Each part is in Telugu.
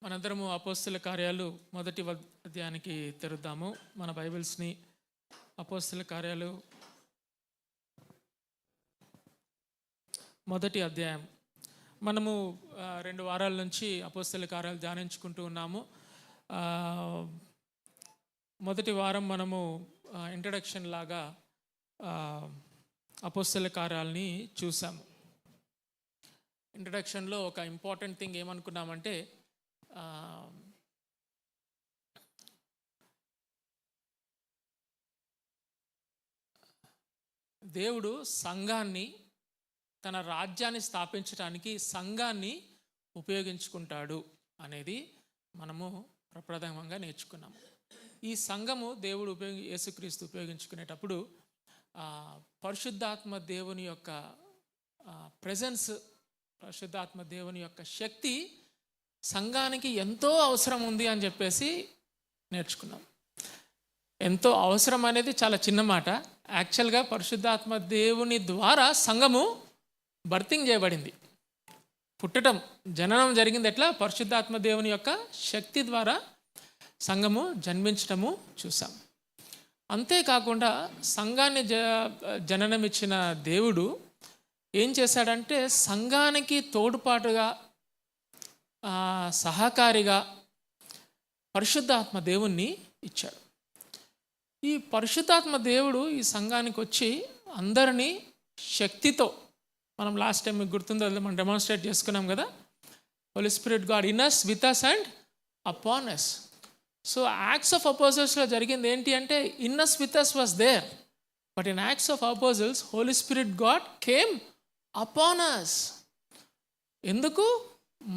మనందరము అపోస్తల కార్యాలు మొదటి అధ్యాయానికి తెరుద్దాము. మన బైబిల్స్ని అపోస్తల కార్యాలు మొదటి అధ్యాయం. మనము 2 వారాల నుంచి అపోస్తల కార్యాలు ధ్యానించుకుంటూ ఉన్నాము. మొదటి వారం మనము ఇంట్రడక్షన్ లాగా అపోస్తల కార్యాలని చూసాము. ఇంట్రడక్షన్లో ఒక ఇంపార్టెంట్ థింగ్ ఏమనుకున్నామంటే, దేవుడు సంఘాన్ని, తన రాజ్యాన్ని స్థాపించడానికి సంఘాన్ని ఉపయోగించుకుంటాడు అనేది మనము ప్రప్రథమంగా నేర్చుకున్నాము. ఈ సంఘము దేవుడు యేసుక్రీస్తు ఉపయోగించుకునేటప్పుడు పరిశుద్ధాత్మ దేవుని యొక్క ప్రెజెన్స్, పరిశుద్ధాత్మ దేవుని యొక్క శక్తి సంఘానికి ఎంతో అవసరం ఉంది అని చెప్పేసి నేర్చుకున్నాం. ఎంతో అవసరం అనేది చాలా చిన్న మాట. యాక్చువల్గా పరిశుద్ధాత్మ దేవుని ద్వారా సంఘము బర్తింగ్ చేయబడింది. పుట్టడం, జననం జరిగింది ఎట్లా? పరిశుద్ధాత్మ దేవుని యొక్క శక్తి ద్వారా సంఘము జన్మించడము చూసాం. అంతేకాకుండా సంఘాన్ని జననం ఇచ్చిన దేవుడు ఏం చేశాడంటే, సంఘానికి తోడ్పాటుగా, సహకారిగా పరిశుద్ధాత్మ దేవుణ్ణి ఇచ్చాడు. ఈ పరిశుద్ధాత్మ దేవుడు ఈ సంఘానికి వచ్చి అందరినీ శక్తితో, మనం లాస్ట్ టైం మీకు గుర్తుందో మనం డెమాన్స్ట్రేట్ చేసుకున్నాం కదా, Holy spirit God in us, with us and upon us. So acts of అపోజిల్స్లో జరిగింది ఏంటి అంటే, in us, with us was there, but in acts of apostles holy spirit God came upon us. ఎందుకు?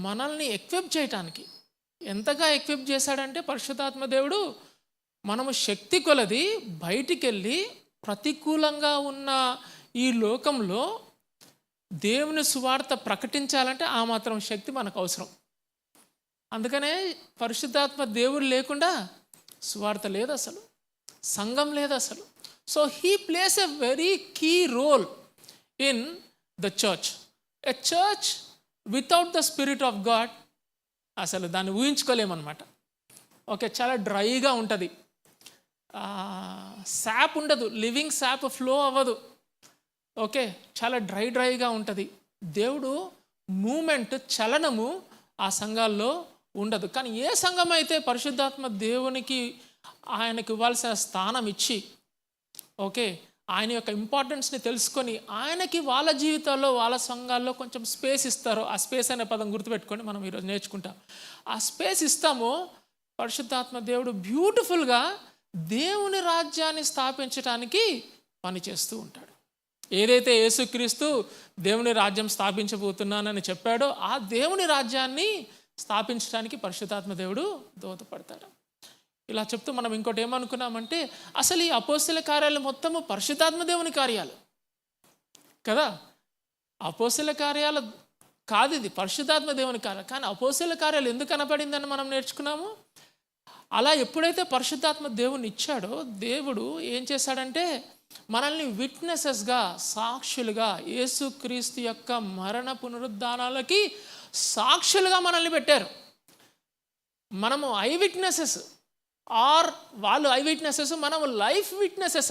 మనల్ని ఎక్విప్ చేయటానికి. ఎంతగా ఎక్విప్ చేశాడంటే పరిశుద్ధాత్మ దేవుడు, మనము శక్తి కొలది బయటికి వెళ్ళి ప్రతికూలంగా ఉన్న ఈ లోకంలో దేవుని సువార్త ప్రకటించాలంటే ఆ మాత్రం శక్తి మనకు అవసరం. అందుకనే పరిశుద్ధాత్మ దేవుడు లేకుండా సువార్త లేదు, అసలు సంఘం లేదు అసలు. So he plays a very key role in the church. A church without the spirit of God అసలు దాన్ని ఊహించుకోలేమన్నమాట. ఓకే, చాలా డ్రైగా ఉంటుంది, శాప్ ఉండదు, లివింగ్ శాప్ ఫ్లో అవ్వదు. ఓకే, చాలా డ్రైగా ఉంటుంది. దేవుడు మూమెంట్, చలనము ఆ సంఘాల్లో ఉండదు. కానీ ఏ సంఘం అయితే పరిశుద్ధాత్మ దేవునికి ఆయనకు ఇవ్వాల్సిన స్థానం ఇచ్చి, ఓకే, ఆయన యొక్క ఇంపార్టెన్స్ని తెలుసుకొని ఆయనకి వాళ్ళ జీవితాల్లో, వాళ్ళ సంఘాల్లో కొంచెం స్పేస్ ఇస్తారో, ఆ స్పేస్ అనే పదం గుర్తుపెట్టుకొని మనం ఈరోజు నేర్చుకుంటాం. ఆ స్పేస్ ఇస్తామో పరిశుద్ధాత్మ దేవుడు బ్యూటిఫుల్గా దేవుని రాజ్యాన్ని స్థాపించడానికి పనిచేస్తూ ఉంటాడు. ఏదైతే యేసుక్రీస్తు దేవుని రాజ్యం స్థాపించబోతున్నానని చెప్పాడో ఆ దేవుని రాజ్యాన్ని స్థాపించడానికి పరిశుద్ధాత్మ దేవుడు దోహదపడతాడు. ఇలా చెప్తూ మనం ఇంకోటి ఏమనుకున్నామంటే, అసలు ఈ అపోస్తల కార్యాలు మొత్తము పరిశుద్ధాత్మ దేవుని కార్యాలు కదా. అపోస్తల కార్యాలు కాదు, ఇది పరిశుద్ధాత్మ దేవుని కార్యాలు. కానీ అపోస్తల కార్యాలు ఎందుకు కనపడిందని మనం నేర్చుకున్నాము. అలా ఎప్పుడైతే పరిశుద్ధాత్మ దేవుని ఇచ్చాడో, దేవుడు ఏం చేశాడంటే మనల్ని విట్నెసెస్గా, సాక్షులుగా, యేసుక్రీస్తు యొక్క మరణ పునరుద్ధానాలకి సాక్షులుగా మనల్ని పెట్టారు. మనము ఐ విట్నెసెస్, ఆర్ వాళ్ళు ఐ విట్నెసెస్, మనము లైఫ్ విట్నెసెస్.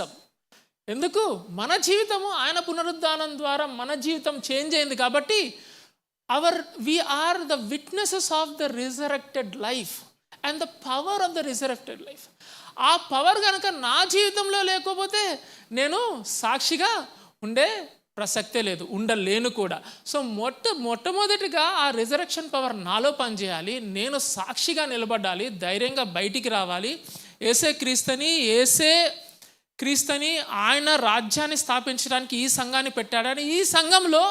ఎందుకు? మన జీవితము ఆయన పునరుద్ధానం ద్వారా మన జీవితం చేంజ్ అయింది కాబట్టి we are the witnesses of the resurrected life and the power of the resurrected life. ఆ పవర్ కనుక నా జీవితంలో లేకపోతే నేను సాక్షిగా ఉండే ప్రసక్తే లేదు, ఉండలేను కూడా. సో మొట్టమొదటిగా ఆ రిజరెక్షన్ పవర్ నాలో పనిచేయాలి, నేను సాక్షిగా నిలబడాలి, ధైర్యంగా బయటికి రావాలి. ఏసే క్రీస్తుని ఆయన రాజ్యాన్ని స్థాపించడానికి ఈ సంఘాన్ని పెట్టాడని, ఈ సంఘంలో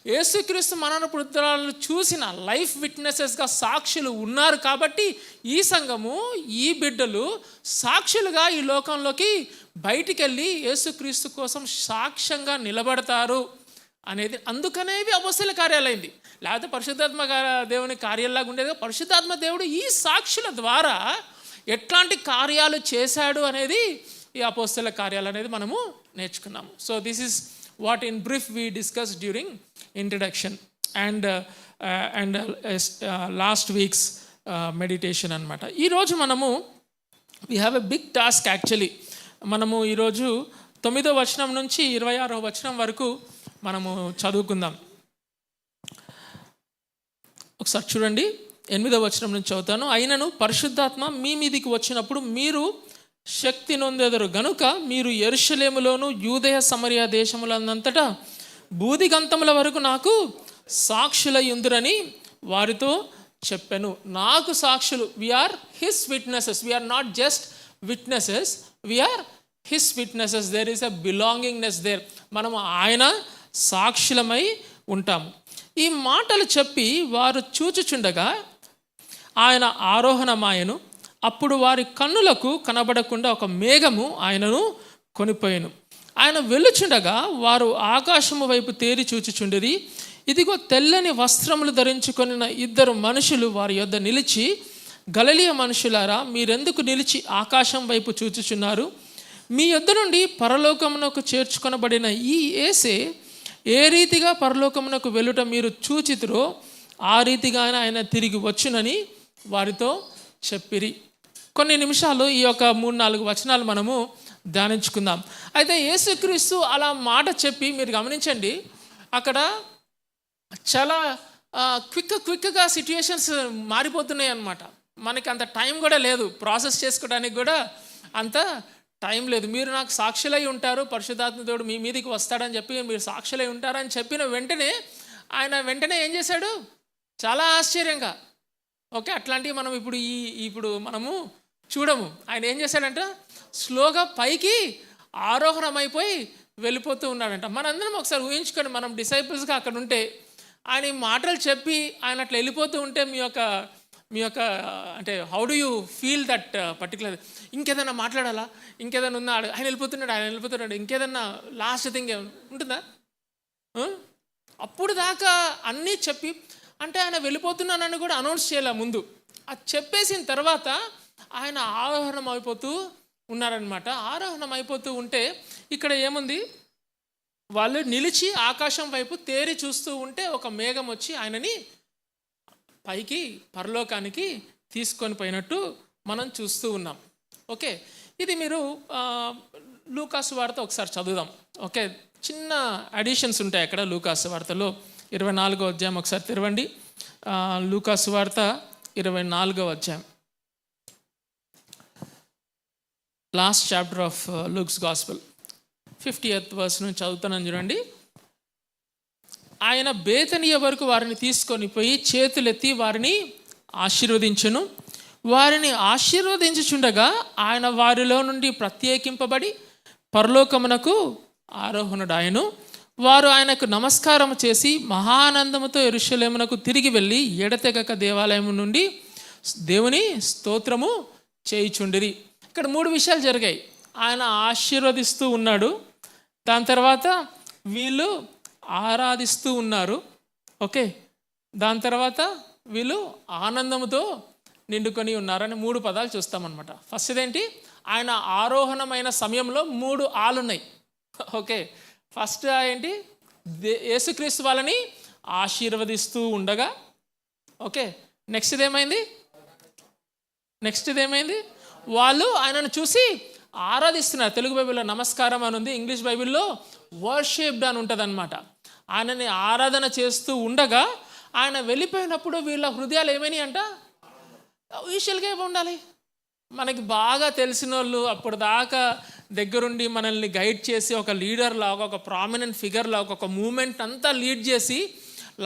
యేసుక్రీస్తు మరణ పునరుద్ధానాలను చూసిన లైఫ్ విట్నెసెస్గా సాక్షులు ఉన్నారు కాబట్టి ఈ సంఘము, ఈ బిడ్డలు సాక్షులుగా ఈ లోకంలోకి బయటికి వెళ్ళి యేసుక్రీస్తు కోసం సాక్ష్యంగా నిలబడతారు అనేది. అందుకనే ఇవి అపోస్తల కార్యాలైంది. లేకపోతే పరిశుద్ధాత్మ దేవుని కార్యాలాగా ఉండేది. పరిశుద్ధాత్మ దేవుడు ఈ సాక్షుల ద్వారా ఎట్లాంటి కార్యాలు చేశాడు అనేది ఈ అపోస్తల కార్యాలు అనేది మనము నేర్చుకున్నాము. So this is what in brief we discussed during introduction and last week's meditation అనమాట. ఈరోజు మనము we have a big task actually. మనము ఈరోజు 9వ వచనం నుంచి 26వ వచనం వరకు మనము చదువుకుందాం. ఒకసారి చూడండి, 8వ వచనం నుంచి చదువుతాను. అయినను పరిశుద్ధాత్మ మీ మీదికి వచ్చినప్పుడు మీరు శక్తి నొందెదరు గనుక మీరు యెరూషలేములోను యూదయ సమరయ దేశములందంతటా బూదిగంతముల వరకు నాకు సాక్షులయ్యుందురని వారితో చెప్పాను. నాకు సాక్షులు, we are his witnesses. We are not just witnesses, we are his witnesses. There is a belongingness there. మనం ఆయన సాక్షులమై ఉంటాము. ఈ మాటలు చెప్పి వారు చూచుచుండగా ఆయన ఆరోహణమాయను. అప్పుడు వారి కన్నులకు కనబడకుండా ఒక మేఘము ఆయనను కొనిపోయాను. ఆయన వెళ్ళుచుండగా వారు ఆకాశము వైపు తేరి చూచుచుండిరి. ఇదిగో తెల్లని వస్త్రములు ధరించుకొనిన 2 మనుషులు వారి యొద్ద నిలిచి, గలిలయ మనుషులారా, మీరెందుకు నిలిచి ఆకాశం వైపు చూచుచున్నారు? మీ యొద్ద నుండి పరలోకమునకు చేర్చుకొనబడిన ఈ యేసే ఏ రీతిగా పరలోకమునకు వెళ్ళుట మీరు చూచితురో ఆ రీతిగా ఆయన తిరిగి వచ్చునని వారితో చెప్పిరి. కొన్ని నిమిషాలు ఈ యొక్క 3-4 వచనాలు మనము ధ్యానించుకుందాం. అయితే యేసుక్రీస్తు అలా మాట చెప్పి, మీరు గమనించండి, అక్కడ చాలా క్విక్గా సిచ్యుయేషన్స్ మారిపోతున్నాయి అన్నమాట. మనకి అంత టైం కూడా లేదు, ప్రాసెస్ చేసుకోవడానికి కూడా అంత టైం లేదు. మీరు నాకు సాక్షులై ఉంటారు, పరిశుద్ధాత్మ దేవుడు మీ మీదికి వస్తాడని చెప్పి మీరు సాక్షులై ఉంటారని చెప్పిన వెంటనే ఆయన ఏం చేశాడు? చాలా ఆశ్చర్యంగా, ఓకే, అట్లాంటివి మనం ఇప్పుడు మనము చూడము. ఆయన ఏం చేశాడంట? స్లోగా పైకి ఆరోహణమైపోయి వెళ్ళిపోతూ ఉన్నాడంట. మనందరం ఒకసారి ఊహించుకొని, మనం డిసైపుల్స్గా అక్కడ ఉంటే, ఆయన ఈ మాటలు చెప్పి ఆయన అట్లా వెళ్ళిపోతూ ఉంటే మీ యొక్క అంటే how do you feel that particular? ఇంకేదన్నా మాట్లాడాలా, ఇంకేదన్నా ఉందా? ఆయన వెళ్ళిపోతున్నాడు, ఇంకేదన్నా లాస్ట్ థింగ్ ఉంటుందా? అప్పుడు దాకా అన్నీ చెప్పి, అంటే ఆయన వెళ్ళిపోతున్నానని కూడా అనౌన్స్ చేయాల ముందు. అది చెప్పేసిన తర్వాత ఆయన ఆరోహణం అయిపోతూ ఉన్నారనమాట. ఆరోహణం అయిపోతూ ఉంటే ఇక్కడ ఏముంది? వాళ్ళు నిలిచి ఆకాశం వైపు తేరి చూస్తూ ఉంటే ఒక మేఘం వచ్చి ఆయనని పైకి పరలోకానికి తీసుకొని పోయినట్టు మనం చూస్తూ ఉన్నాం. ఓకే, ఇది మీరు లూకాసు వార్త ఒకసారి చదువుదాం. ఓకే, చిన్న అడిషన్స్ ఉంటాయి అక్కడ లూకాసు వార్తలో. 24వ అధ్యాయం ఒకసారి తెరవండి. లూకాసు వార్త 24వ అధ్యాయం, last chapter of Luke's gospel, 50th verse నుంచి చదువుతానని చూడండి. ఆయన బేతనియ వరకు వారిని తీసుకొని పోయి చేతులెత్తి వారిని ఆశీర్వదించెను. వారిని ఆశీర్వదించుచుండగా ఆయన వారిలో నుండి ప్రత్యేకింపబడి పరలోకమునకు ఆరోహణుడాయను. వారు ఆయనకు నమస్కారం చేసి మహానందముతో యెరూషలేమునకు తిరిగి వెళ్ళి ఎడతెగక దేవాలయం నుండి దేవుని స్తోత్రము చేయుచుండిరి. ఇక్కడ 3 విషయాలు జరిగాయి. ఆయన ఆశీర్వదిస్తూ ఉన్నాడు, దాని తర్వాత వీళ్ళు ఆరాధిస్తూ ఉన్నారు, ఓకే, దాని తర్వాత వీళ్ళు ఆనందంతో నిండుకొని ఉన్నారని 3 పదాలు చూస్తామన్నమాట. ఫస్ట్ ఇదేంటి? ఆయన ఆరోహణమైన సమయంలో 3 ఆలున్నాయి. ఓకే, ఫస్ట్ ఏంటి? యేసుక్రీస్తు వాళ్ళని ఆశీర్వదిస్తూ ఉండగా, ఓకే, నెక్స్ట్ ఇదేమైంది? వాళ్ళు ఆయనను చూసి ఆరాధిస్తున్నారు. తెలుగు బైబిల్లో నమస్కారం అని ఉంది, ఇంగ్లీష్ బైబిల్లో వర్షిప్డ్ అని ఉంటుంది అనమాట. ఆయనని ఆరాధన చేస్తూ ఉండగా ఆయన వెళ్ళిపోయినప్పుడు వీళ్ళ హృదయాలు ఏమైనాయి అంట? యూజువల్గా ఉండాలి. మనకి బాగా తెలిసిన వాళ్ళు అప్పుడు దాకా దగ్గరుండి మనల్ని గైడ్ చేసి ఒక లీడర్ లాగా, ఒక ప్రామినెంట్ ఫిగర్ లాగా, ఒక మూమెంట్ అంతా లీడ్ చేసి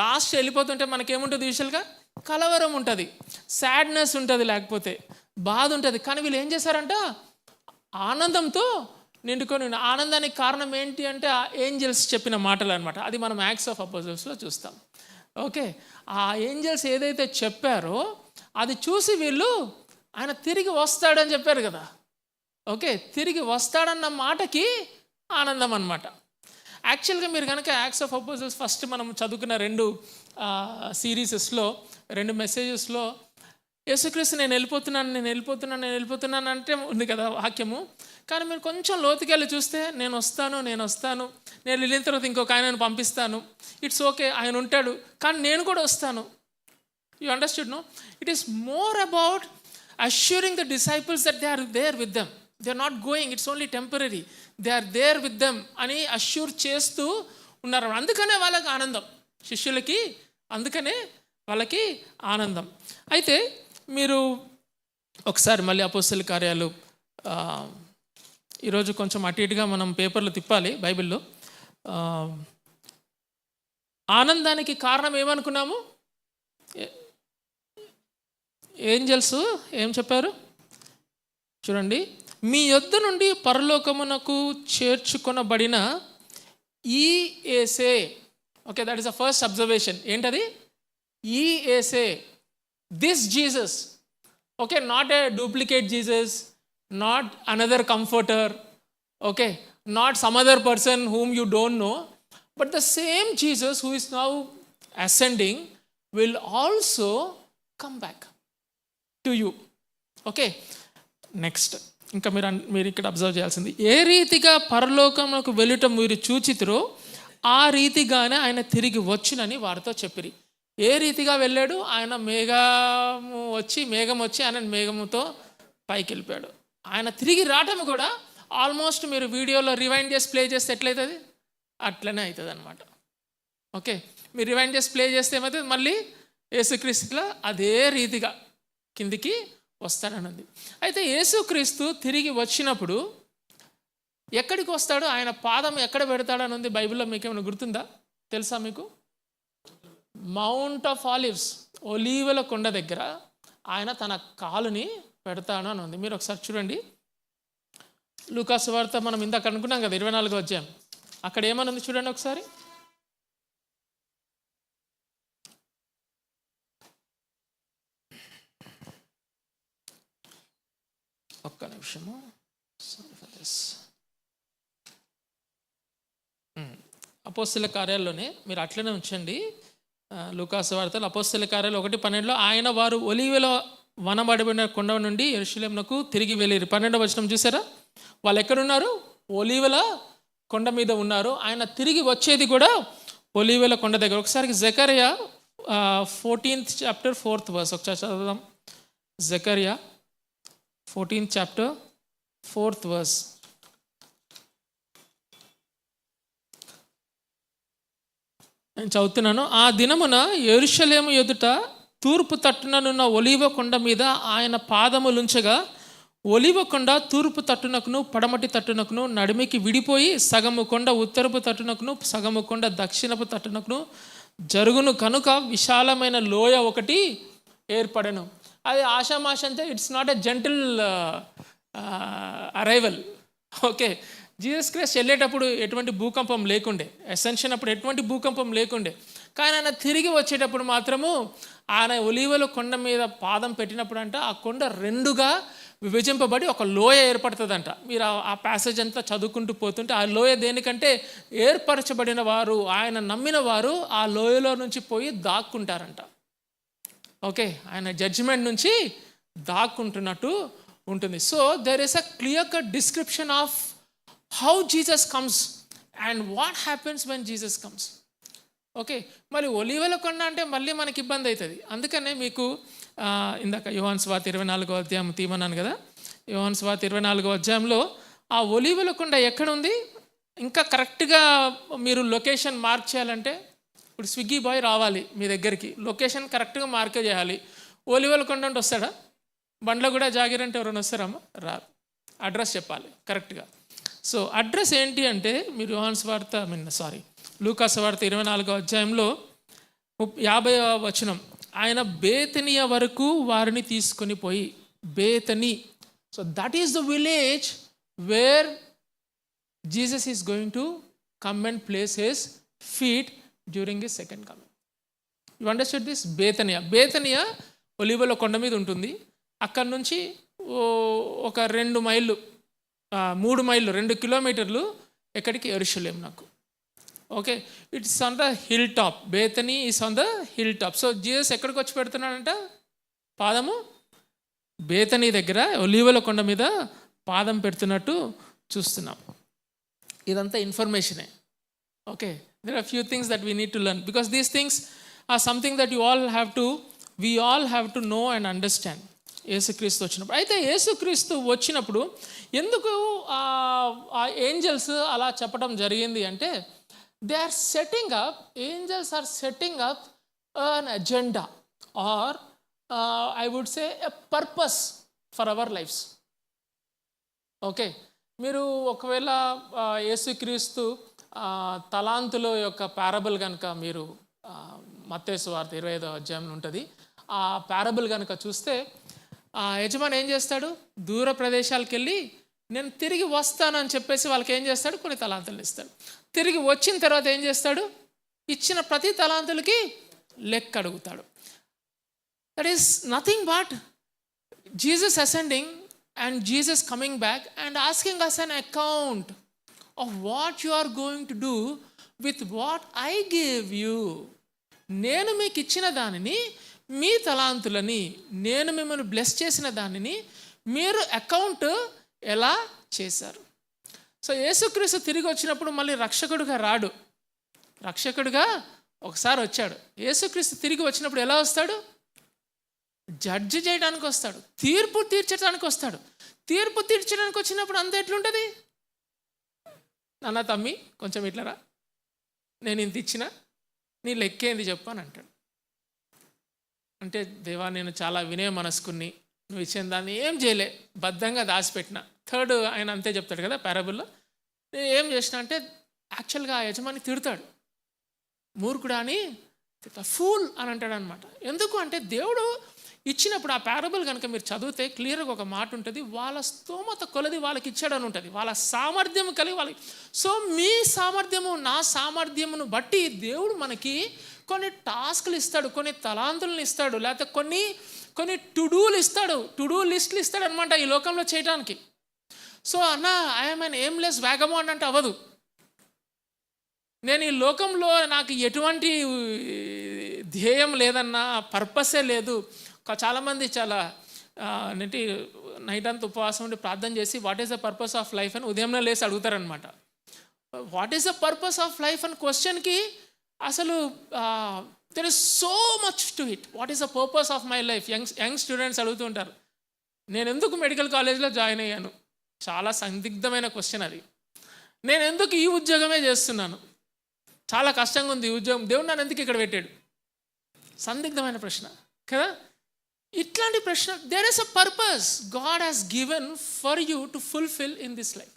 లాస్ట్ వెళ్ళిపోతుంటే మనకేముంటుంది? యూజువల్గా కలవరం ఉంటుంది, సాడ్నెస్ ఉంటుంది, లేకపోతే బాధ ఉంటుంది. కానీ వీళ్ళు ఏం చేశారంట? ఆనందంతో నిండుకొని. ఆనందానికి కారణం ఏంటి అంటే ఆ ఏంజల్స్ చెప్పిన మాటలు అనమాట. అది మనం యాక్ట్స్ ఆఫ్ అపోజిల్స్లో చూస్తాం. ఓకే, ఆ ఏంజల్స్ ఏదైతే చెప్పారో అది చూసి వీళ్ళు ఆయన తిరిగి వస్తాడని చెప్పారు కదా. ఓకే, తిరిగి వస్తాడన్న మాటకి ఆనందం అన్నమాట. యాక్చువల్గా మీరు కనుక యాక్ట్స్ ఆఫ్ అపోజిల్స్ ఫస్ట్ మనం చదువుకున్న 2 సిరీసెస్లో 2 మెసేజెస్లో యేసుక్రీస్తు నేను వెళ్ళిపోతున్నాను అంటే ఉంది కదా వాక్యము. కానీ మీరు కొంచెం లోతుకెళ్ళి చూస్తే నేను వస్తాను, నేను వెళ్ళిన తర్వాత ఇంకొక ఆయనను పంపిస్తాను, ఇట్స్ ఓకే, ఆయన ఉంటాడు, కానీ నేను కూడా వస్తాను, You understood, no? It is more about assuring the disciples that they are there with them. They are not going, it's only temporary. They are there with them అని అష్యూర్ చేస్తూ ఉన్నారు. అందుకనే వాళ్ళకి ఆనందం, శిష్యులకి అందుకనే వాళ్ళకి ఆనందం. అయితే మీరు ఒకసారి మళ్ళీ అపోస్తలుల కార్యాలు, ఈరోజు కొంచెం అటు ఇటుగా మనం పేపర్లు తిప్పాలి బైబిల్లో. ఆనందానికి కారణం ఏమనుకున్నాము? ఏంజల్స్ ఏం చెప్పారు చూడండి. మీ యొద్ద నుండి పరలోకమునకు చేర్చుకొనబడిన ఈ ఏసే. Okay, that is the first observation. ఏంటది? ఈ ఏసే, this Jesus. Okay, not a duplicate Jesus, not another comforter, okay, not some other person whom you don't know, but the same Jesus who is now ascending will also come back to you. Okay, next ఇంకా మీరు ఇక్కడ అబ్జర్వ్ చేయాల్సింది, ఏ రీతిగా పరలోకమునకు వెళ్ళుట మీరు చూచితిరో ఆ రీతిగానే ఆయన తిరిగి వచ్చునని వారితో చెప్పిరి. ఏ రీతిగా వెళ్ళాడు? ఆయన మేఘం వచ్చి ఆయన మేఘముతో పైకి వెళ్ళిపోయాడు. ఆయన తిరిగి రావటం కూడా ఆల్మోస్ట్ మీరు వీడియోలో రివైండ్ చేసి ప్లే చేస్తే ఎట్లయితుంది? అట్లనే అవుతుంది అనమాట. ఓకే, మీరు రివైండ్ చేసి ప్లే చేస్తే ఏమవుతుంది? మళ్ళీ యేసుక్రీస్తులా అదే రీతిగా కిందికి వస్తాడన్నది. అయితే యేసుక్రీస్తు తిరిగి వచ్చినప్పుడు ఎక్కడికి వస్తాడు? ఆయన పాదం ఎక్కడ పెడతాడని ఉంది బైబిల్లో. మీకు ఏమైనా గుర్తుందా? తెలుసా మీకు? మౌంట్ ఆఫ్ ఆలివ్స్, ఒలీవల కొండ దగ్గర ఆయన తన కాలుని పెడతాడు అని ఉంది. మీరు ఒకసారి చూడండి, లూకా సువార్త మనం ఇందాక అనుకున్నాం కదా 24వ అధ్యాయం, అక్కడ ఏమని ఉంది చూడండి ఒకసారి. ఒక్క నిమిషము, అపోస్తలుల కార్యాల్లోనే మీరు అట్లనే ఉంచండి. లూకా సువార్తలో అపోస్తలుల కార్యాలు 1:12 ఆయన వారు ఒలీవల వనబడిన కొండ నుండి యెరూషలేమునకు తిరిగి వెళ్ళిరి. 12వ వచనం చూసారా? వాళ్ళు ఎక్కడున్నారు? ఒలీవల కొండ మీద ఉన్నారు. ఆయన తిరిగి వచ్చేది కూడా ఒలీవల కొండ దగ్గర. ఒకసారి జకర్యా 14th chapter 4th verse ఒకసారి చదువుదాం. జకర్యా 14th chapter 4th verse. నేను చదువుతున్నాను. ఆ దినమున యెరూషలేము ఎదుట తూర్పు తట్టుననున్న ఒలీవ కొండ మీద ఆయన పాదములుంచగా ఒలీవ కొండ తూర్పు తట్టునకును పడమటి తట్టునకును నడిమికి విడిపోయి సగము కొండ ఉత్తరపు తట్టునకును సగము కొండ దక్షిణపు తట్టునకును జరుగును కనుక విశాలమైన లోయ ఒకటి ఏర్పడను. అది ఆషామాషంతే, it's not a gentle arrival. Okay, Jesus Christ వెళ్ళేటప్పుడు ఎటువంటి భూకంపం లేకుండే, అసెన్షన్ అప్పుడు ఎటువంటి భూకంపం లేకుండే. కానీ ఆయన తిరిగి వచ్చేటప్పుడు మాత్రము ఆయన ఒలీవల కొండ మీద పాదం పెట్టినప్పుడు అంట ఆ కొండ రెండుగా విభజింపబడి ఒక లోయ ఏర్పడుతుందంట. మీరు ఆ ప్యాసేజ్ అంతా చదువుకుంటూ పోతుంటే ఆ లోయ దేనికంటే ఏర్పరచబడిన వారు, ఆయన నమ్మిన వారు ఆ లోయలో నుంచి పోయి దాక్కుంటారంట. ఓకే, ఆయన జడ్జిమెంట్ నుంచి దాక్కుంటున్నట్టు ఉంటుంది. So there is a clear cut description of how Jesus comes and what happens when Jesus comes. Okay, మరి ఒలీవల కొండ అంటే మళ్ళీ మనకి ఇబ్బంది అవుతుంది. అందుకనే మీకు ఇందాక యోహాను సువార్త 24వ అధ్యాయం తీమన్నాను కదా. యోహాను సువార్త 24వ అధ్యాయంలో ఆ ఒలీవల కొండ ఎక్కడుంది? ఇంకా కరెక్ట్గా మీరు లొకేషన్ మార్క్ చేయాలంటే ఇప్పుడు స్విగ్గీ బాయ్ రావాలి మీ దగ్గరికి, లొకేషన్ కరెక్ట్గా మార్క్ చేయాలి. ఒలీవల కొండ అంటే వస్తాడా? బండ్లో కూడా జాగిరంటే ఎవరైనా వస్తారమ్మా? రాదు. అడ్రస్ చెప్పాలి కరెక్ట్గా. సో అడ్రస్ ఏంటి అంటే మీరు యోహాను సువార్త లూకా సువార్త 24వ అధ్యాయంలో 50వ వచనం, ఆయన బేతనియ వరకు వారిని తీసుకొని పోయి, Bethany, so that is the village where Jesus is going to come and place his feet during his second coming. You understand this? బేతనియా ఒలీవల కొండ మీద ఉంటుంది. అక్కడి నుంచి ఒక 2 మైళ్ళు 3 మైళ్ళు 2 కిలోమీటర్లు ఎక్కడికి? యెరూషలేం నాకు. Okay, it's on the hill top. Bethany is on the hill top. So Jesus ఎక్కడికి వచ్చి పెడుతున్నాడంట పాదము? బేతనీ దగ్గర ఒలీవల కొండ మీద పాదం పెడుతున్నట్టు చూస్తున్నాం. ఇదంతా ఇన్ఫర్మేషనే. Okay, there are few things that we need to learn because these things are something that you all have to we all have to know and understand యేసుక్రీస్తు వచ్చినప్పుడు. అయితే యేసుక్రీస్తు వచ్చినప్పుడు ఎందుకు ఆ ఏంజల్స్ అలా చెప్పడం జరిగింది అంటే, they are setting up, angels are setting up an agenda or I would say a purpose for our lives. Okay, మీరు ఒకవేళ యేసుక్రీస్తు తలాంతుల యొక్క పారబుల్ కనుక మీరు మత్తయి సువార్త 25వ అధ్యాయంలో ఉంటుంది. ఆ పారబుల్ కనుక చూస్తే యజమాని ఏం చేస్తాడు, దూర ప్రదేశాలకు వెళ్ళి నేను తిరిగి వస్తానని చెప్పేసి వాళ్ళకి ఏం చేస్తాడు, కొన్ని తలాంతులు ఇస్తాడు. తిరిగి వచ్చిన తర్వాత ఏం చేస్తాడు, ఇచ్చిన ప్రతి తలాంతులకి లెక్క అడుగుతాడు. That is nothing but Jesus ascending and Jesus coming back and asking us an account of what you are going to do with what I gave you. నేను మీకు ఇచ్చిన దానిని, మీ తలాంతులని, నేను మిమ్మల్ని బ్లెస్ చేసిన దానిని మీరు అకౌంట్ ఎలా చేశారు. సో యేసుక్రీస్తు తిరిగి వచ్చినప్పుడు మళ్ళీ రక్షకుడిగా రాడు. రక్షకుడిగా ఒకసారి వచ్చాడు. యేసుక్రీస్తు తిరిగి వచ్చినప్పుడు ఎలా వస్తాడు, జడ్జి చేయడానికి వస్తాడు, తీర్పు తీర్చడానికి వస్తాడు. తీర్పు తీర్చడానికి వచ్చినప్పుడు అంత ఎట్లుంటుంది, నాన్న తమ్మి కొంచెం ఇట్లరా, నేను ఇంత ఇచ్చిన, నీ లెక్కేంది చెప్పు అని అంటాడు. అంటే దేవా, నేను చాలా వినయ మనస్కుని, నువ్వు ఇచ్చిన దాన్ని ఏం చేయలే, బద్ధంగా దాచిపెట్టిన. థర్డ్ ఆయన అంతే చెప్తాడు కదా పారబుల్లో. నేను ఏం చేసిన అంటే యాక్చువల్గా ఆ యజమాని తిడతాడు, మూర్ఖుడా అని ఫూల్ అని అంటాడు అనమాట. ఎందుకు అంటే దేవుడు ఇచ్చినప్పుడు ఆ పారబుల్ కనుక మీరు చదివితే క్లియర్గా ఒక మాట ఉంటుంది, వాళ్ళ స్తోమత కొలది వాళ్ళకి ఇచ్చాడని ఉంటుంది, వాళ్ళ సామర్థ్యం కలిగి వాళ్ళకి. సో మీ సామర్థ్యము, నా సామర్థ్యమును బట్టి దేవుడు మనకి కొన్ని టాస్క్లు ఇస్తాడు, కొన్ని తలాంతులను ఇస్తాడు, లేకపోతే కొన్ని టుడూలు ఇస్తాడు, టుడూ లిస్టులు ఇస్తాడు అనమాట ఈ లోకంలో చేయడానికి. సో అన్న ఐఎమ్ అన్ ఎయిమ్లెస్ వ్యాగమోన్ అంటే అవ్వదు. నేను ఈ లోకంలో నాకు ఎటువంటి ధ్యేయం లేదన్నా, పర్పసే లేదు. చాలామంది చాలా ఏంటి నైట్ అంతా ఉపవాసం ఉండి ప్రార్థన చేసి what is the purpose of life అని ఉదయంలో లేసి అడుగుతారనమాట. What is the purpose of life అని క్వశ్చన్కి అసలు there is so much to it. What is the purpose of my life? Young students అడుగుతూ ఉంటారు, నేను ఎందుకు మెడికల్ కాలేజ్లో జాయిన్ అయ్యాను? చాలా సందిగ్ధమైన క్వశ్చన్ అది. నేను ఎందుకు ఈ ఉద్యోగమే చేస్తున్నాను? చాలా కష్టంగా ఉంది ఈ ఉద్యోగం, దేవుడు నన్ను ఎందుకు ఇక్కడ పెట్టాడు? సందిగ్ధమైన ప్రశ్న కదా. ఇట్లాంటి ప్రశ్న, there is a purpose God has given for you to fulfil in this life.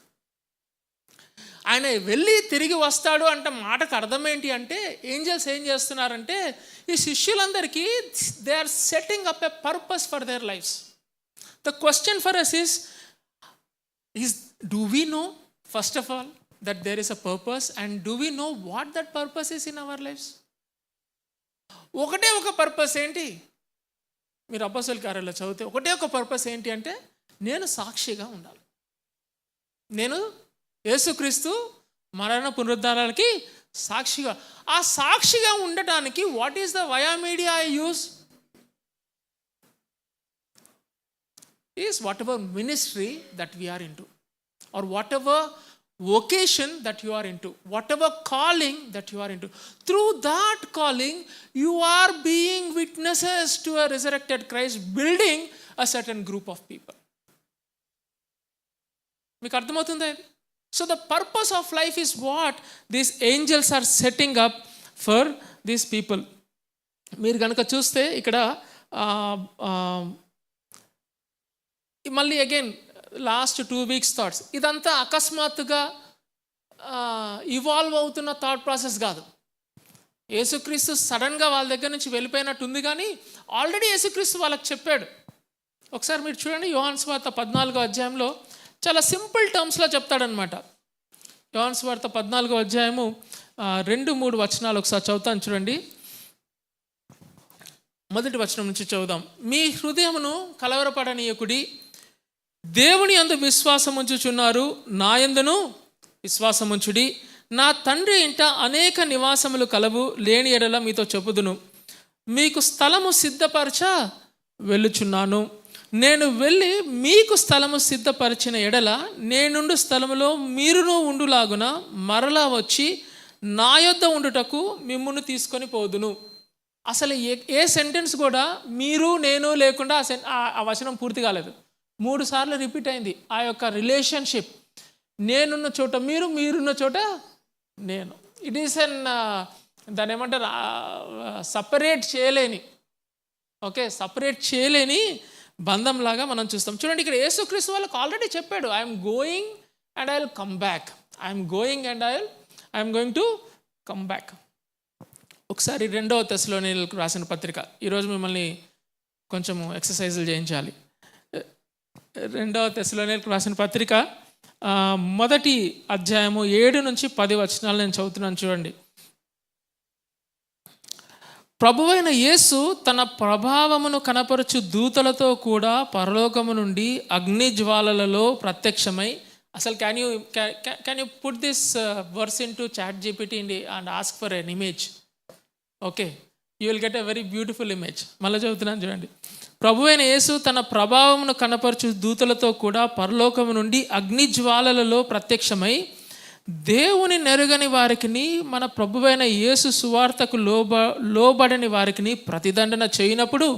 ఆయన వెళ్ళి తిరిగి వస్తాడు అంటే మాటకు అర్థం ఏంటి అంటే, ఏంజల్స్ ఏం చేస్తున్నారంటే ఈ శిష్యులందరికీ they are setting up a purpose for their lifes. The question for us is do we know first of all that there is a purpose and do we know what that purpose is in our lives? ఒకటే ఒక పర్పస్ ఏంటి, మీరు అపోస్తలుల కార్యాల్లో చదివితే ఒకటే ఒక పర్పస్ ఏంటి అంటే, నేను సాక్షిగా ఉండాలి. నేను యేసుక్రీస్తు మరణ పునరుద్ధానాలకి సాక్షిగా, ఆ సాక్షిగా ఉండటానికి what is the via media I use is whatever ministry that we are into, or whatever vocation that you are into, whatever calling that you are into. Through that calling you are being witnesses to a resurrected Christ, building a certain group of people. మీకు అర్థమవుతుందా? So the purpose of life is what these angels are setting up for these people. మీరు కనుక చూస్తే ఇక్కడ మళ్ళీ అగైన్ లాస్ట్ 2 weeks థాట్స్, ఇదంతా అకస్మాత్తుగా ఇవాల్వ్ అవుతున్న థాట్ ప్రాసెస్ కాదు. యేసుక్రీస్తు సడన్గా వాళ్ళ దగ్గర నుంచి వెళ్ళిపోయినట్టు ఉంది, కానీ ఆల్రెడీ యేసుక్రీస్తు వాళ్ళకి చెప్పాడు. ఒకసారి మీరు చూడండి, యోహాను సువార్త 14వ అధ్యాయంలో చాలా సింపుల్ టర్మ్స్లో చెప్తాడనమాట. యోహాను సువార్త 14వ అధ్యాయము 2-3 వచనాలు ఒకసారి చదువుతాను చూడండి. మొదటి వచనం నుంచి చదువుదాం. మీ హృదయమును కలవరపడనీయకుడి, దేవుని యందు విశ్వాసముంచుచున్నారు, నా యందును విశ్వాసముంచుడి. నా తండ్రి ఇంట అనేక నివాసములు కలవు, లేని ఎడల మీతో చెప్పుదును. మీకు స్థలము సిద్ధపరచ వెళ్ళుచున్నాను. నేను వెళ్ళి మీకు స్థలము సిద్ధపరిచిన ఎడల నేనుండు స్థలములో మీరును ఉండులాగున మరలా వచ్చి నా యొద్ద ఉండుటకు మిమ్మును తీసుకొని పోదును. అసలు ఏ సెంటెన్స్ కూడా మీరు నేను లేకుండా ఆ వచనం పూర్తి కాలేదు. 3 సార్లు రిపీట్ అయింది ఆ యొక్క రిలేషన్షిప్. నేనున్న చోట మీరు, మీరున్న చోట నేను. ఇట్ ఈస్ దాన్ని ఏమంటారు, సపరేట్ చేయలేని, సపరేట్ చేయలేని బంధంలాగా మనం చూస్తాం. చూడండి, ఇక్కడ యేసుక్రీస్తు వాళ్ళకి ఆల్రెడీ చెప్పాడు, I'm going and I will come back, I'm going and I'm going to come back. ఒకసారి 2వ తెస్సలోనికీయులకు రాసిన పత్రిక, ఈరోజు మిమ్మల్ని కొంచెం ఎక్సర్సైజులు చేయించాలి. 2వ తెస్సలోనికీయులకు రాసిన పత్రిక 1వ అధ్యాయము 7 నుంచి 10 వచనాలు నేను చదువుతున్నాను. చూడండి, ప్రభువైన యేసు తన ప్రభావమును కనపరచు దూతలతో కూడా పరలోకము నుండి అగ్ని జ్వాలలలో ప్రత్యక్షమై, అసలు can you put this verse into ChatGPT and ask for an image. You will get a very beautiful image. మళ్ళీ చదువుతున్నాను చూడండి, ప్రభువైన యేసు తన ప్రభావమును కనపరచు దూతలతో కూడా పరలోకము నుండి అగ్ని జ్వాలలలో ప్రత్యక్షమై దేవుని నెరుగని వారికిని మన ప్రభువైన యేసు సువార్తకు లోబడని వారికిని ప్రతిదండన చేయనప్పుడు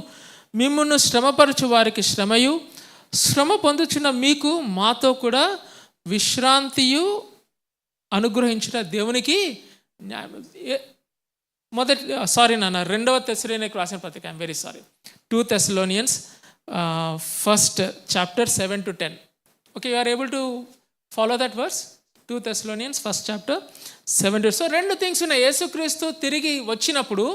మిమ్మును శ్రమపరచు వారికి శ్రమయు, శ్రమ పొందుచున్న మీకు మాతో కూడా విశ్రాంతియు అనుగ్రహించిన దేవునికి న్యాయం. 2వ తెస్సలోనికీయులకు రాసిన పత్రిక, I'm very sorry, 2 Thessalonians 1st chapter 7 to 10. You are able to follow that verse? 2 Thessalonians 1st chapter 7 to 10. So 2 things ఉన్నాయి. యేసుక్రీస్తు తిరిగి వచ్చినప్పుడు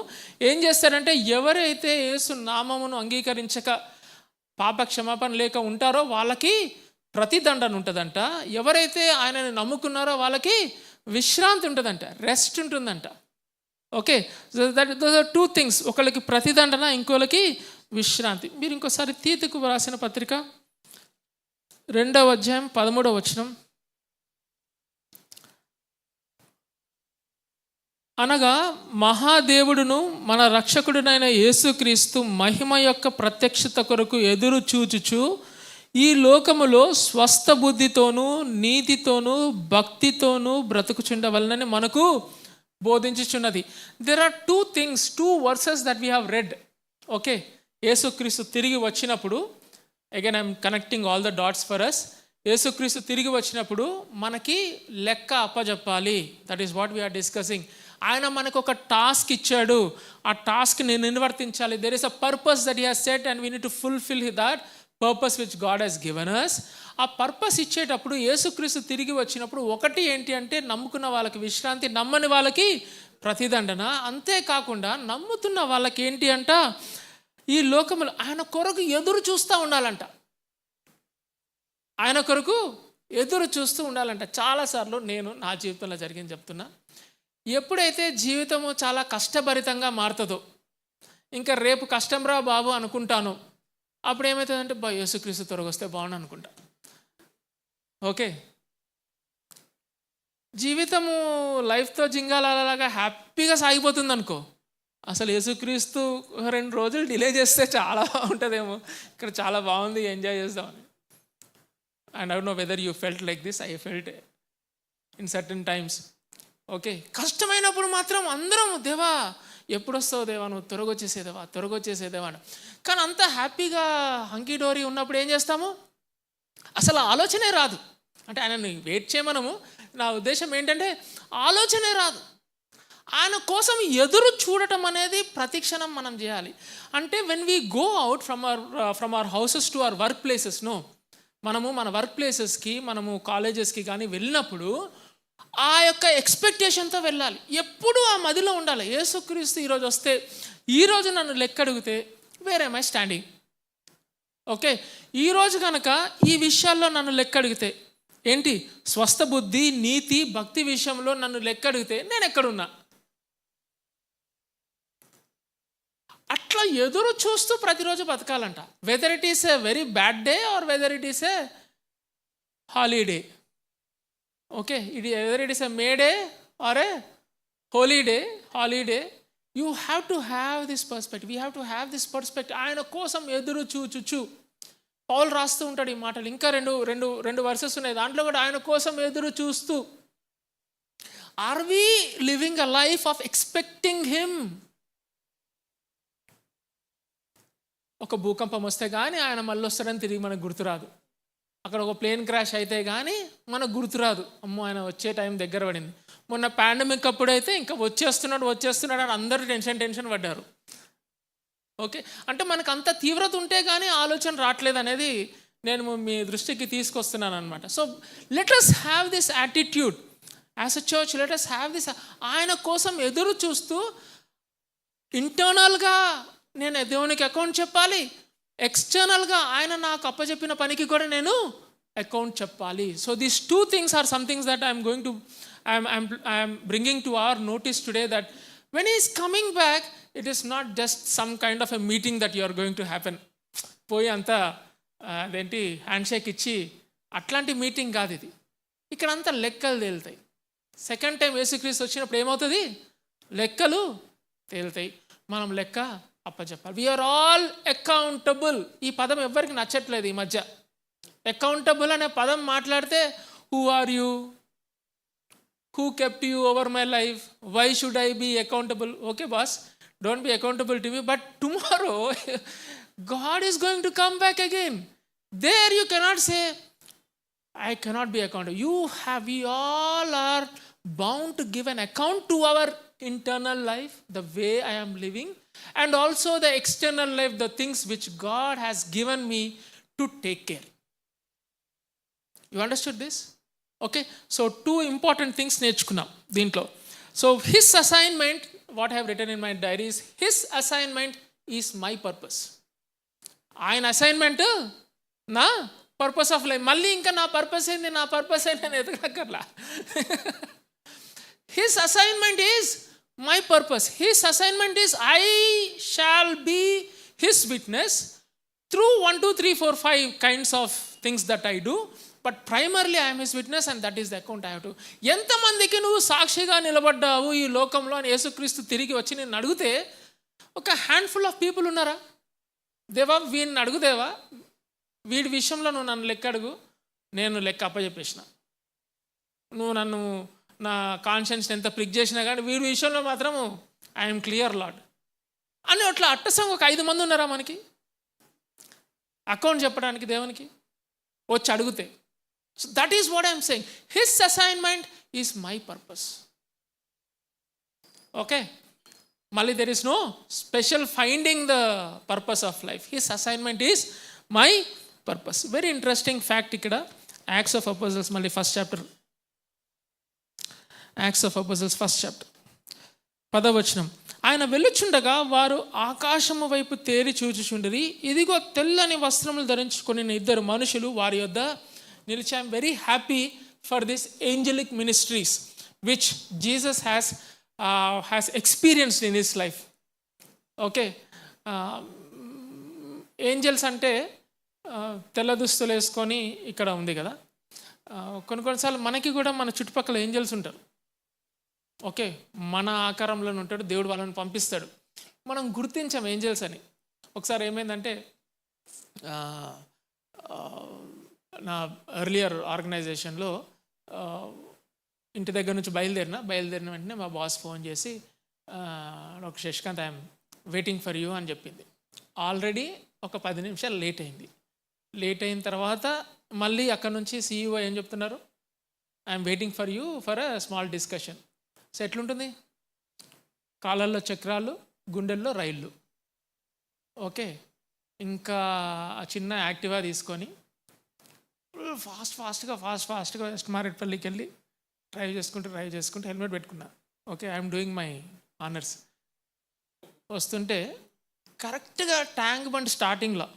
ఏం చేస్తారంటే, ఎవరైతే యేసు నామమును అంగీకరించక పాప క్షమాపణ లేక ఉంటారో వాళ్ళకి ప్రతిదండన ఉంటుందంట. ఎవరైతే ఆయనని నమ్ముకున్నారో వాళ్ళకి విశ్రాంతి ఉంటుందంట, రెస్ట్ ఉంటుందంట. Those are 2 things. ఒకళ్ళకి ప్రతిదండన, ఇంకోళ్ళకి విశ్రాంతి. మీరు ఇంకోసారి తీతుకు రాసిన పత్రిక 2వ అధ్యాయం 13వ వచనం, అనగా మహాదేవుడును మన రక్షకుడునైన యేసుక్రీస్తు మహిమ యొక్క ప్రత్యక్షత కొరకు ఎదురు చూచుచు ఈ లోకములో స్వస్థ బుద్ధితోనూ నీతితోనూ భక్తితోనూ బ్రతుకుచుండవలనని మనకు బోధించుచున్నది. There are 2 things, 2 verses that we have read. యేసుక్రీస్తు తిరిగి వచ్చినప్పుడు, again I'm connecting all the dots for us. యేసుక్రీస్తు తిరిగి వచ్చినప్పుడు మనకి లెక్క అప్పజెప్పాలి. That is what we're discussing. ఆయన మనకు ఒక టాస్క్ ఇచ్చాడు, ఆ టాస్క్ని నిర్వర్తించాలి. There is a purpose that he has set and we need to fulfil that purpose which God has given us. ఆ పర్పస్ ఇచ్చేటప్పుడు యేసుక్రీస్తు తిరిగి వచ్చినప్పుడు ఒకటి ఏంటి అంటే, నమ్ముకున్న వాళ్ళకి విశ్రాంతి, నమ్మని వాళ్ళకి ప్రతిదండన. అంతేకాకుండా నమ్ముతున్న వాళ్ళకి ఏంటి అంట, ఈ లోకములో ఆయన కొరకు ఎదురు చూస్తూ ఉండాలంట. ఆయన కొరకు ఎదురు చూస్తూ ఉండాలంట. చాలాసార్లు నేను నా జీవితంలో జరిగింది చెప్తున్నా. ఎప్పుడైతే జీవితము చాలా కష్టభరితంగా మారుతుందో, ఇంకా రేపు కష్టం రా బాబు అనుకుంటాను, అప్పుడు ఏమవుతుందంటే, యేసుక్రీస్తు త్వరగా వస్తే బాగుండు అనుకుంటా. జీవితము లైఫ్తో జింగాలలాగా హ్యాపీగా సాగిపోతుంది అనుకో. అసలు యేసుక్రీస్తు 2 రోజులు డిలే చేస్తే చాలా బాగుంటుందేమో, ఇక్కడ చాలా బాగుంది, ఎంజాయ్ చేద్దామని. And I don't know whether you felt like this. I felt in certain times. కష్టమైనప్పుడు మాత్రం అందరం, దేవా ఎప్పుడు వస్తావు దేవా, నువ్వు త్వరగా వచ్చేసేదేవా అని. కానీ అంత హ్యాపీగా హంకీడోరీ ఉన్నప్పుడు ఏం చేస్తాము, అసలు ఆలోచనే రాదు. అంటే ఆయనని వెయిట్ చేయమనము, నా ఉద్దేశం ఏంటంటే ఆలోచనే రాదు. ఆయన కోసం ఎదురు చూడటం అనేది ప్రతిక్షణం మనం చేయాలి. అంటే when we go out from our houses to our work places, మనము మన వర్క్ ప్లేసెస్కి, మనము కాలేజెస్కి కానీ వెళ్ళినప్పుడు ఆ యొక్క ఎక్స్పెక్టేషన్తో వెళ్ళాలి. ఎప్పుడూ ఆ మదిలో ఉండాలి. యేసుక్రీస్తు ఈరోజు వస్తే, ఈరోజు నన్ను లెక్క అడిగితే వేర్ యామ్ ఐ స్టాండింగ్. ఈరోజు కనుక ఈ విషయాల్లో నన్ను లెక్క అడిగితే ఏంటి, స్వస్థ బుద్ధి, నీతి, భక్తి విషయంలో నన్ను లెక్క అడిగితే నేను ఎక్కడున్నా. అట్లా ఎదురు చూస్తూ ప్రతిరోజు బతకాలంట. Whether it is a very bad day or whether it is a holiday. Whether it is a mayday or a holiday, you have to have this perspective. We have to have this perspective. ఆయన కోసం ఎదురు చూచుచు పౌలు రాస్తూ ఉంటాడు ఈ మాటలు. ఇంకా రెండు వర్సెస్ ఉన్నాయి, దాంట్లో కూడా ఆయన కోసం ఎదురు చూస్తూ. Are we living a life of expecting him? ఒక భూకంపం వస్తే కానీ ఆయన మళ్ళీ వస్తాడని తిరిగి మనకు గుర్తురాదు. అక్కడ ఒక ప్లేన్ క్రాష్ అయితే కానీ మనకు గుర్తురాదు, అమ్మో ఆయన వచ్చే టైం దగ్గర పడింది. మొన్న పాండమిక్ అప్పుడైతే ఇంకా వచ్చేస్తున్నాడు అని అందరూ టెన్షన్ పడ్డారు. ఓకే, అంటే మనకు అంత తీవ్రత ఉంటే కానీ ఆలోచన రావట్లేదు అనేది నేను మీ దృష్టికి తీసుకొస్తున్నాను అనమాట. So let us have this attitude as a church. Let us have this, ఆయన కోసం ఎదురు చూస్తూ ఇంటర్నల్గా నేను దేవునికి అకౌంట్ చెప్పాలి, ఎక్స్టర్నల్గా ఆయన నాకు అప్పచెప్పిన పనికి కూడా నేను అకౌంట్ చెప్పాలి. So these two things are some things that I'm bringing to our notice today, that when he is coming back, it is not just some kind of a meeting that you are going to happen. పోయి అంతా అదేంటి హ్యాండ్ షేక్ ఇచ్చి అట్లాంటి మీటింగ్ కాదు ఇది. ఇక్కడంతా లెక్కలు తేలుతాయి. సెకండ్ టైం యేసుక్రీస్తు వచ్చినప్పుడు ఏమవుతుంది? లెక్కలు తేలుతాయి. మనం లెక్క అప్పచెప్పాలి. We are all accountable. ఈ పదం ఎవరికి నచ్చట్లేదు ఈ మధ్య. అకౌంటబుల్ అనే పదం మాట్లాడితే who are you, who kept you over my life, why should I be accountable? Okay boss, don't be accountable to me, but tomorrow God is going to come back again. There you cannot say I cannot be accountable. We all are bound to give an account to our internal life, the way I am living, and also the external life, the things which God has given me to take care. You understood this? Okay, so 2 important things నేర్చుకున్నాం దీంట్లో. So his assignment, what have written in my diaries, his assignment is my purpose. ఆయన అసైన్మెంట్ నా పర్పస్ ఆఫ్ లైఫ్. మళ్ళీ ఇంకా నా పర్పస్ ఏంది నేను ఎదగక్కర్లా. His assignment is my purpose. His assignment is I shall be his witness through 1 2 3 4 5 kinds of things that I do. But primarily I'm his witness and that is the account I have to. ఎంతమందికి నువ్వు సాక్షిగా నిలబడ్డావు ఈ లోకంలో అని యేసుక్రీస్తు తిరిగి వచ్చి నేను అడిగితే ఒక హ్యాండ్ఫుల్ ఆఫ్ పీపుల్ ఉన్నారా? దేవా వీడిని అడుగుదేవా, వీడి విషయంలో నువ్వు నన్ను లెక్క అడుగు, నేను లెక్క అప్పచెప్పేసిన. నువ్వు నన్ను నా కాన్షియన్స్ ఎంత ప్రిక్ చేసినా కానీ వీడి విషయంలో మాత్రము ఐఎమ్ క్లియర్ లాడ్ అని అట్లా అట్టసం ఒక 5 మంది ఉన్నారా మనకి అకౌంట్ చెప్పడానికి దేవునికి వచ్చి అడిగితే? So that is what I am saying. His assignment is my purpose. Okay? Mali, there is no special finding the purpose of life. His assignment is my purpose. Very interesting fact ikkada. Acts of Apostles, Mali first chapter. Acts of Apostles first chapter. 10వ వచనం. ఆయన వెళ్ళుచుండగా వారు ఆకాశము వైపు తేరి చూచుచుండిరి. ఇదిగో తెల్లని వస్త్రములు ధరించుకొని 2 మనుషులు వారి యొద్ద నిలిచి. I'm very happy for this angelic ministries which Jesus has experienced in his life. Okay, angels అంటే తెల్ల దుస్తులు వేసుకొని ఇక్కడ ఉంది కదా. కొన్నిసార్లు మనకి కూడా మన చుట్టుపక్కల ఏంజల్స్ ఉంటారు. ఓకే, మన ఆకారంలో ఉంటాడు, దేవుడు వాళ్ళని పంపిస్తాడు. మనం గుర్తించాం ఏంజల్స్ అని. ఒకసారి ఏమైందంటే నా ఎర్లియర్ ఆర్గనైజేషన్లో ఇంటి దగ్గర నుంచి బయలుదేరిన వెంటనే మా బాస్ ఫోన్ చేసి doctor Shashikant I'm waiting for you అని చెప్పింది. ఆల్రెడీ ఒక 10 నిమిషాలు లేట్ అయింది. లేట్ అయిన తర్వాత మళ్ళీ అక్కడ నుంచి CEO ఏం చెప్తున్నారు, I'm waiting for you for a small discussion. So ఎట్లుంటుంది? కాళ్ళల్లో చక్రాలు, గుండెల్లో రైళ్ళు. ఓకే, ఇంకా చిన్న యాక్టివా తీసుకొని ఫాస్ట్గా వెస్ట్ మారేట్పల్లికి వెళ్ళి డ్రైవ్ చేసుకుంటూ హెల్మెట్ పెట్టుకున్నా. Okay, I'm doing my honours. వస్తుంటే కరెక్ట్గా ట్యాంక్ బండ్ స్టార్టింగ్లో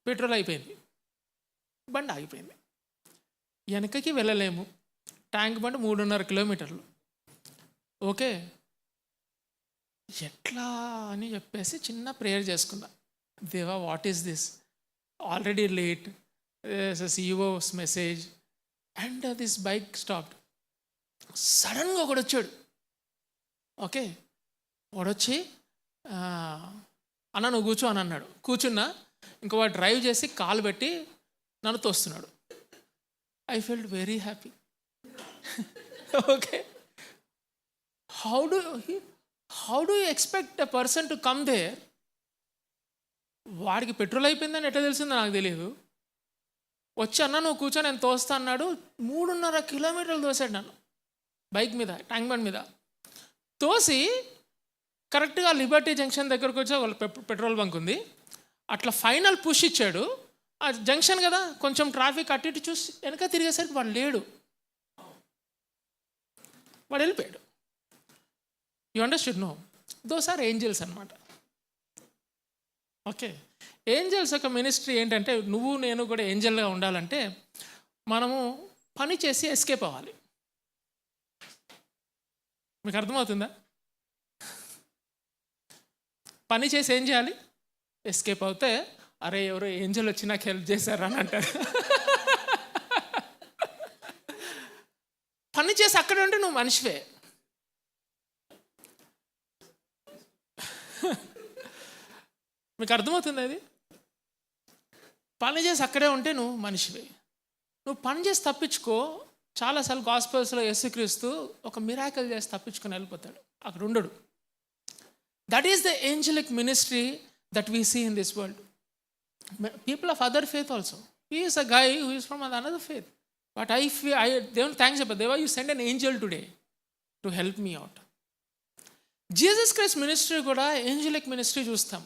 పెట్రోల్ అయిపోయింది, బండి ఆగిపోయింది. వెనకకి వెళ్ళలేము, ట్యాంక్ బండ్ 3.5 కిలోమీటర్లు. ఓకే, ఎట్లా అని చెప్పేసి చిన్న ప్రేయర్ చేసుకున్నా. దేవా, what is this, already late, CEO's message and this bike stopped. సడన్గా ఒకడు వచ్చాడు. ఓకే, వాడొచ్చి అన్న నువ్వు కూర్చో అని అన్నాడు. కూర్చున్నా. ఇంకో వాడు డ్రైవ్ చేసి కాలు పెట్టి నన్ను తోస్తున్నాడు. I felt very happy. Okay, how do you expect a person to come there వాడికి పెట్రోల్ అయిపోయిందని ఎట్లా తెలిసిందో నాకు తెలియదు. వచ్చి అన్న నువ్వు కూర్చొని నేను తోస్తా అన్నాడు. 3.5 కిలోమీటర్లు తోసాడు నన్ను బైక్ మీద, ట్యాంక్ బండ్ మీద తోసి కరెక్ట్గా లిబర్టీ జంక్షన్ దగ్గరకు వచ్చి వాళ్ళ పెట్రోల్ బంక్ ఉంది, అట్లా ఫైనల్ పుష్ ఇచ్చాడు. ఆ జంక్షన్ కదా, కొంచెం ట్రాఫిక్ అటు ఇటు చూసి వెనక తిరిగేసరికి వాడు లేడు, వాడు వెళ్ళిపోయాడు. You understood? No, those are angels అనమాట. ఓకే, ఏంజల్స్ యొక్క మినిస్ట్రీ ఏంటంటే, నువ్వు నేను కూడా ఏంజల్గా ఉండాలంటే మనము పని చేసి ఎస్కేప్ అవ్వాలి. మీకు అర్థమవుతుందా? పని చేసి ఏం చేయాలి? ఎస్కేప్ అవుతే అరే ఎవరో ఏంజల్ వచ్చి నాకు హెల్ప్ చేశారు అని అంటారు. పని చేసి అక్కడ ఉంటే నువ్వు మనిషివే. మీకు అర్థమవుతుంది అది? పని చేసి అక్కడే ఉంటే నువ్వు మనిషివే. నువ్వు పని చేసి తప్పించుకో. చాలాసార్లు గాస్పెల్స్లో యేసుక్రీస్తు ఒక మిరాకిల్ చేసి తప్పించుకొని వెళ్ళిపోతాడు, అక్కడ ఉండడు. That is the angelic ministry that we see in this world. People of other faith also. He is a guy who is from another faith. But దేవుని థ్యాంక్స్ చెప్పారు, దేవా you send an angel today to help me out. Jesus Christ ministry కూడా ఏంజలిక్ మినిస్ట్రీ చూస్తాం.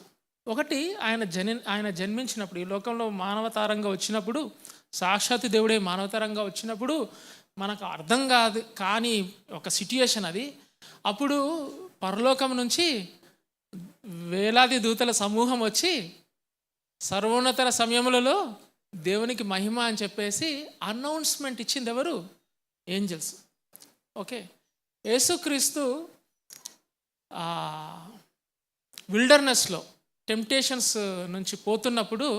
ఒకటి, ఆయన జన్మించినప్పుడు, ఈ లోకంలో మానవతారంగా వచ్చినప్పుడు, సాక్షాత్ దేవుడే మానవతారంగా వచ్చినప్పుడు మనకు అర్థం కాని ఒక సిట్యుయేషన్ అది. అప్పుడు పరలోకం నుంచి వేలాది దూతల సమూహం వచ్చి సర్వోన్నత సమయములలో దేవునికి మహిమ అని చెప్పేసి అనౌన్స్మెంట్ ఇచ్చింది ఎవరు? ఏంజల్స్. ఓకే, యేసుక్రీస్తు విల్డర్నెస్లో టెంప్టేషన్స్ నుంచి పోతున్నప్పుడు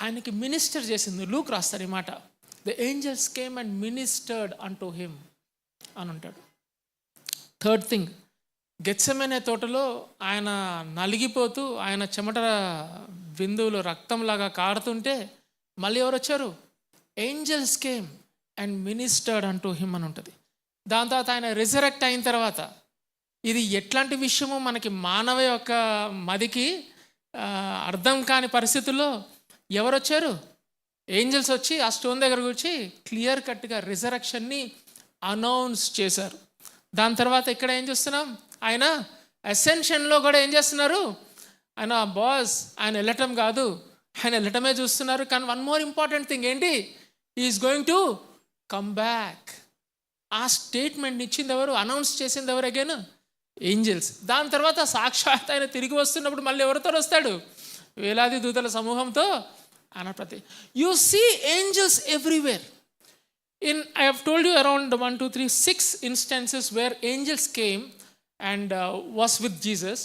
ఆయనకి మినిస్టర్ చేసింది. లూక్ రాస్తాడు ఈ మాట, the angels came and ministered అంటూ హిమ్ అని ఉంటాడు. థర్డ్ థింగ్, గెత్సెమనే తోటలో ఆయన నలిగిపోతూ ఆయన చెమట బిందువులు రక్తంలాగా కారుతుంటే మళ్ళీ ఎవరు వచ్చారు? ఏంజల్స్ కేమ్ అండ్ మినిస్టర్డ్ అంటూ హిమ్ అని ఉంటుంది. దాని తర్వాత ఆయన రిజరెక్ట్ అయిన తర్వాత, ఇది ఎట్లాంటి విషయమో మనకి మానవ యొక్క మదికి అర్థం కాని పరిస్థితుల్లో ఎవరు వచ్చారు? ఏంజల్స్ వచ్చి ఆ స్టోన్ దగ్గరకు వచ్చి క్లియర్ కట్గా రిజరెక్షన్ని అనౌన్స్ చేశారు. దాని తర్వాత ఇక్కడ ఏం చేస్తున్నాం? ఆయన అసెన్షన్లో కూడా ఏం చేస్తున్నారు? ఆయన బాస్, ఆయన వెళ్ళటం కాదు, ఆయన వెళ్ళటమే చూస్తున్నారు. కానీ వన్ మోర్ ఇంపార్టెంట్ థింగ్ ఏంటి? Is going to come back. ఆ స్టేట్మెంట్ ఇచ్చింది ఎవరు? అనౌన్స్ చేసింది ఎవరు? Again angels. దాని తర్వాత సాక్షాత్ ఆయన తిరిగి వస్తున్నప్పుడు మళ్ళీ ఎవరితో వస్తాడు? వేలాది దూతల సమూహంతో. అనప్రతి you see angels everywhere. I have told you around 1, 2, 3, 6 instances where angels came and was with Jesus.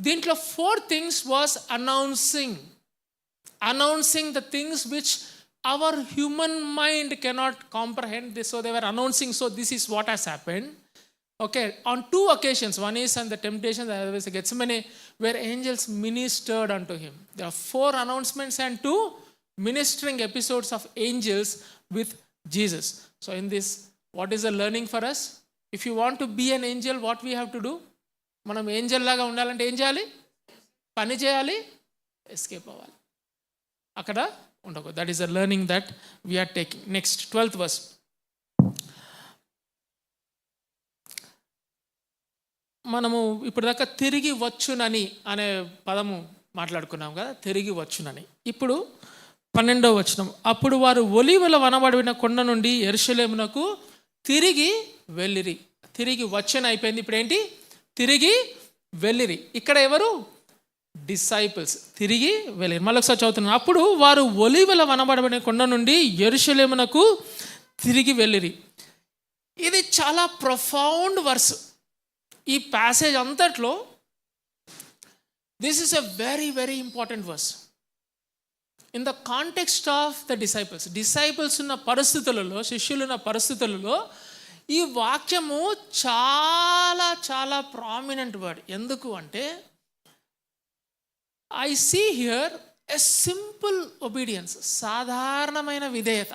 Dintlo 4 things was announcing the things which our human mind cannot comprehend. So they were announcing, so this is what has happened. Okay, on 2 occasions, one is on the temptation, the other is Gethsemane, where angels ministered unto him. There are 4 announcements and 2 ministering episodes of angels with Jesus. So in this, what is the learning for us? If you want to be an angel, what we have to do? మనం ఏంజల్ లాగా ఉండాలంటే ఏం చేయాలి? పని చేయాలి, ఎస్కేప్ అవ్వాలి, అక్కడ ఉండకూడదు. That is the learning that we are taking. Next 12th verse. మనము ఇప్పుడు దాకా తిరిగి వచ్చునని అనే పదము మాట్లాడుకున్నాం కదా, తిరిగి వచ్చునని. ఇప్పుడు 12వ వచనం, అప్పుడు వారు ఒలీవల వనబడిన కొండ నుండి యెరూషలేమునకు తిరిగి వెళ్ళిరి. తిరిగి వచ్చున అయిపోయింది, ఇప్పుడు ఏంటి? తిరిగి వెళ్ళిరి. ఇక్కడ ఎవరు? డిసైపుల్స్. తిరిగి వెళ్ళిరి. మళ్ళీ ఒకసారి చదువుతున్నాను. అప్పుడు వారు ఒలీవల వనబడిన కొండ నుండి యెరూషలేమునకు తిరిగి వెళ్ళిరి. ఇది చాలా ప్రొఫౌండ్ వర్స్. ఈ ప్యాసేజ్ అంతట్లో this is a very very important verse in the context of the disciples ఉన్న పరిస్థితులలో, శిష్యులున్న పరిస్థితులలో ఈ వాక్యము చాలా చాలా ప్రామినెంట్ వర్డ్. ఎందుకు అంటే I see here a simple obedience, సాధారణమైన విధేయత.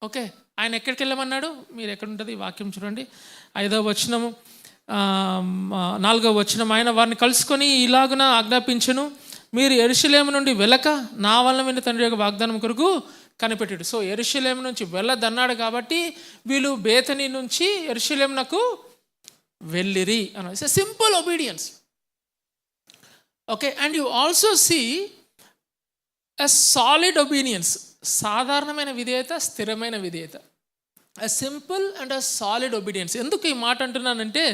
ఓకే, ఆయన ఎక్కడికి వెళ్ళమన్నాడు? మీరు ఎక్కడ ఉంటుంది వాక్యం చూడండి, 5వ వచనము, 4వ వచనం. ఆయన వారిని కలుసుకొని ఇలాగున ఆజ్ఞాపించును, మీరు యెరూషలేము నుండి వెళ్ళక నా వలన విన్న తండ్రి యొక్క వాగ్దానం కొరకు కనిపెట్టాడు. సో యెరూషలేము నుంచి వెళ్ళదన్నాడు కాబట్టి వీళ్ళు బేతనీ నుంచి యెరూషలేమునకు వెళ్ళిరి అని. It's a simple obedience. Okay, and you also see a solid obedience. సాధారణమైన విధేయత, స్థిరమైన విధేయత. A simple and a solid obedience. ఎందుకు ఈ మాట అంటున్నానంటే,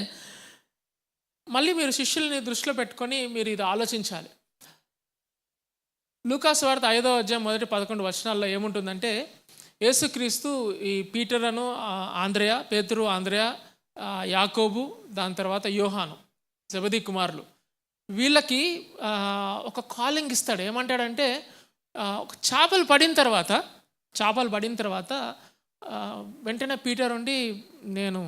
మళ్ళీ మీరు శిష్యుల్ని దృష్టిలో పెట్టుకొని మీరు ఇది ఆలోచించాలి. లూకా సువార్త 5వ అధ్యాయం మొదటి 11 వచనాల్లో ఏముంటుందంటే, యేసుక్రీస్తు ఈ పీటరును, ఆంద్రెయ, పేతురు, ఆంద్రెయ, యాకోబు, దాని తర్వాత యోహాను, జెబెదీ కుమారులు, వీళ్ళకి ఒక కాలింగ్ ఇస్తాడు. ఏమంటాడంటే, ఒక చేపలు పడిన తర్వాత వెంటనే పీటర్ ఉండి, నేను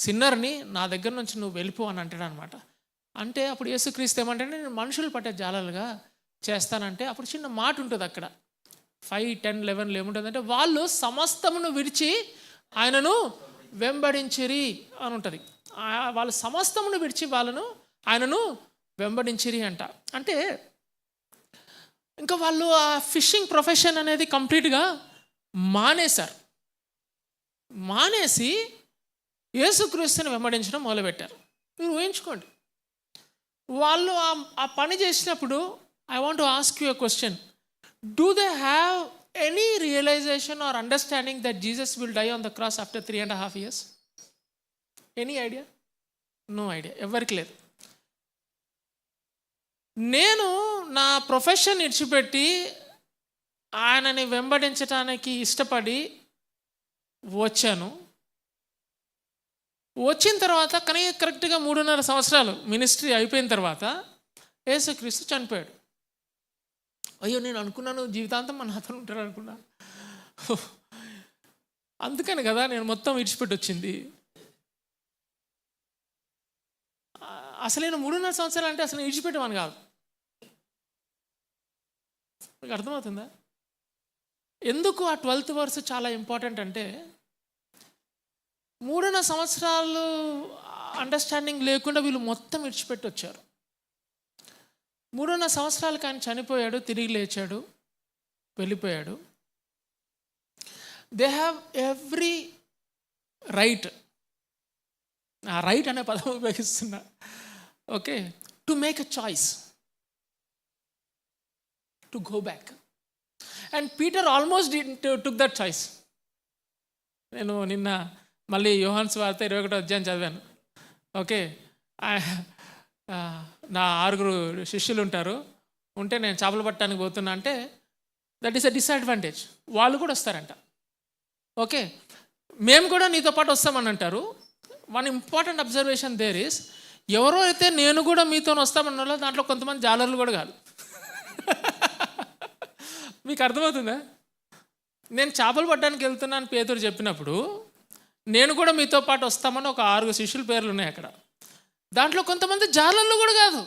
సిన్నర్ని, నా దగ్గర నుంచి నువ్వు వెళ్ళిపో అని అంటాడు అనమాట. అంటే అప్పుడు యేసుక్రీస్తు ఏమంటే, నేను మనుషులు పట్టే జాలాలుగా చేస్తానంటే, అప్పుడు చిన్న మాట ఉంటుంది అక్కడ 5, 10, 11 ఏముంటుందంటే, వాళ్ళు సమస్తమును విడిచి ఆయనను వెంబడించిరి అని ఉంటుంది. వాళ్ళు సమస్తమును విడిచి ఆయనను వెంబడించిరి అంట. అంటే ఇంకా వాళ్ళు ఆ ఫిషింగ్ ప్రొఫెషన్ అనేది కంప్లీట్గా మానేసి యేసుక్రీస్తుని వెంబడించడం మొదలుపెట్టారు. మీరు ఊహించుకోండి, వాళ్ళు ఆ పని చేసినప్పుడు I want to ask you a question. Do they have any realization or understanding that Jesus will die on the cross after 3.5 years? Any idea? No idea. ఎవరికి లేదు. నేను నా ప్రొఫెషన్ ఇడిచిపెట్టి ఆయనని వెంబడించడానికి ఇష్టపడి వచ్చాను. వచ్చిన తర్వాత కరెక్ట్గా 3.5 సంవత్సరాలు మినిస్ట్రీ అయిపోయిన తర్వాత యేసుక్రీస్తు చనిపోయాడు. అయ్యో, నేను అనుకున్నాను జీవితాంతం మన అతను ఉంటాడు అనుకున్నా. అందుకని కదా నేను మొత్తం విడిచిపెట్టి వచ్చింది. అసలు నేను 3.5 సంవత్సరాలు అంటే అసలు విడిచిపెట్టమని కాదు. మీకు అర్థమవుతుందా? ఎందుకు ఆ 12th verse చాలా ఇంపార్టెంట్ అంటే, 3.5 సంవత్సరాలు అండర్స్టాండింగ్ లేకుండా వీళ్ళు మొత్తం విడిచిపెట్టి వచ్చారు. 3.5 సంవత్సరాలకు ఆయన చనిపోయాడు, తిరిగి లేచాడు, వెళ్ళిపోయాడు. దే హ్యావ్ ఎవ్రీ రైట్, ఆ రైట్ అనే పదం ఉపయోగిస్తున్నా, okay, to make a choice to go back. And Peter almost took that choice. నేను నిన్న మళ్ళీ యోహాను సువార్త 21వ అధ్యాయం చదివాను. ఓకే, నా 6 శిష్యులు ఉంటే నేను చేపలు పట్టడానికి పోతున్నా అంటే, దట్ ఈస్ అ డిసడ్వాంటేజ్. వాళ్ళు కూడా వస్తారంట. ఓకే, మేము కూడా నీతో పాటు వస్తామని అంటారు. One important observation there is, ఎవరో అయితే నేను కూడా మీతో వస్తామన్నా దాంట్లో కొంతమంది జాలర్లు కూడా కాదు. మీకు అర్థమవుతుందా? నేను చేపలు పట్టడానికి వెళ్తున్నాను పేతురు చెప్పినప్పుడు, నేను కూడా మీతో పాటు వస్తామని ఒక 6 శిష్యుల పేర్లు ఉన్నాయి అక్కడ. దాంట్లో కొంతమంది జాలర్లు కూడా కాదు,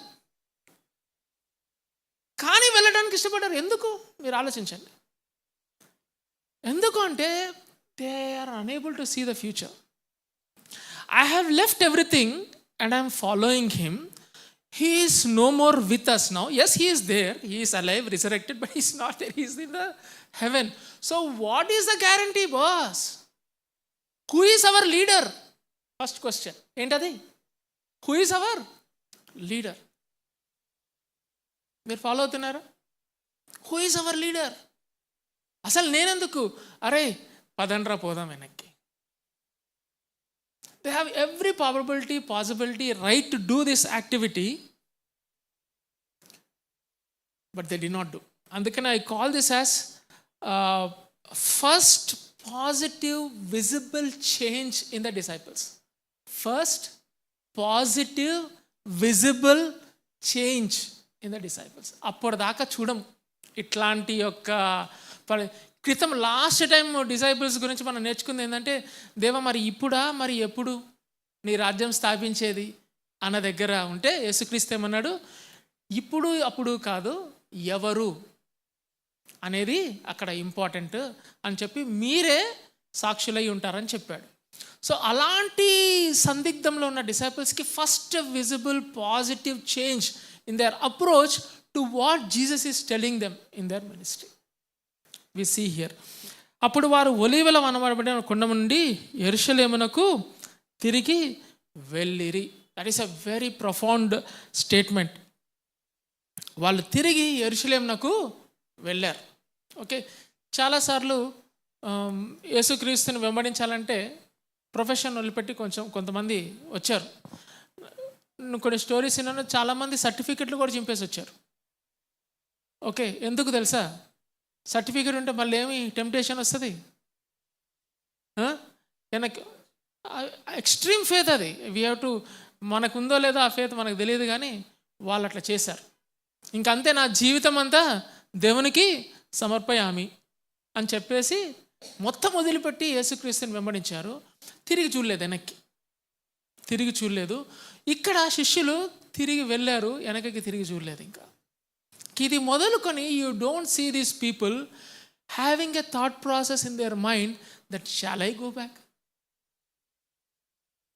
కానీ వెళ్ళడానికి ఇష్టపడ్డారు. ఎందుకు? మీరు ఆలోచించండి. ఎందుకు అంటే, they are unable to see the future. I have left everything and I'm following him. He is no more with us now. Yes, he is there. He is alive, resurrected, but he is not there. He is in the heaven. So what is the guarantee, boss? Who is our leader? First question. ఏంటది? Who is our leader? మీరు ఫాలో అవుతున్నారా? Who is our leader? అసలు నేనెందుకు, అరే పదండ్రా పోదాం వెనక్కి. They have every possibility, right to do this activity, but they did not do. అందుకని I call this as first positive visible change in the disciples. First positive visible change in the disciples. అప్పటిదాకా చూడం ఇట్లాంటి యొక్క క్రితం లాస్ట్ టైం డిసైపుల్స్ గురించి మనం నేర్చుకుంది ఏంటంటే, దేవా మరి ఇప్పుడా మరి ఎప్పుడు నీ రాజ్యం స్థాపించేది అన్న దగ్గర ఉంటే యేసుక్రీస్తు ఏమన్నాడు, ఇప్పుడు అప్పుడు కాదు, ఎవరు అనేది అక్కడ ఇంపార్టెంట్ అని చెప్పి మీరే సాక్షులై ఉంటారని చెప్పాడు. సో అలాంటి సందిగ్ధంలో ఉన్న డిసైపుల్స్కి first visible positive change in their approach to what Jesus is telling them in their ministry. We see here. అప్పుడు వారు ఒలీవల వనబడిన కొండ నుండి యెరూషలేమునకు తిరిగి వెళ్ళిరి. That is a very profound statement. వాళ్ళు తిరిగి యెరూషలేమునకు వెళ్ళారు. ఓకే, చాలాసార్లు యేసుక్రీస్తుని వెంబడించాలంటే ప్రొఫెషన్ వదిలిపెట్టి కొంతమంది వచ్చారు. కొన్ని స్టోరీస్ విన్నాను, చాలామంది సర్టిఫికెట్లు కూడా చింపేసి వచ్చారు. ఓకే, ఎందుకు తెలుసా? సర్టిఫికెట్ ఉంటే మళ్ళీ ఏమి టెంప్టేషన్ వస్తుంది. వెనక్కి ఎక్స్ట్రీమ్ ఫేత్ అది. వీ హ్యావ్ టు, మనకుందో లేదో ఆ ఫేత్ మనకు తెలియదు, కానీ వాళ్ళు అట్లా చేశారు. ఇంకంతే, నా జీవితం అంతా దేవునికి సమర్పయామి అని చెప్పేసి మొత్తం వదిలిపెట్టి యేసుక్రీస్తుని వెంబడించారు. తిరిగి చూడలేదు, వెనక్కి తిరిగి చూడలేదు. ఇక్కడ శిష్యులు తిరిగి వెళ్ళారు, వెనకకి తిరిగి చూడలేదు. ఇంకా ఇది మొదలుకొని you don't see these people having a thought process in their mind that shall I go back,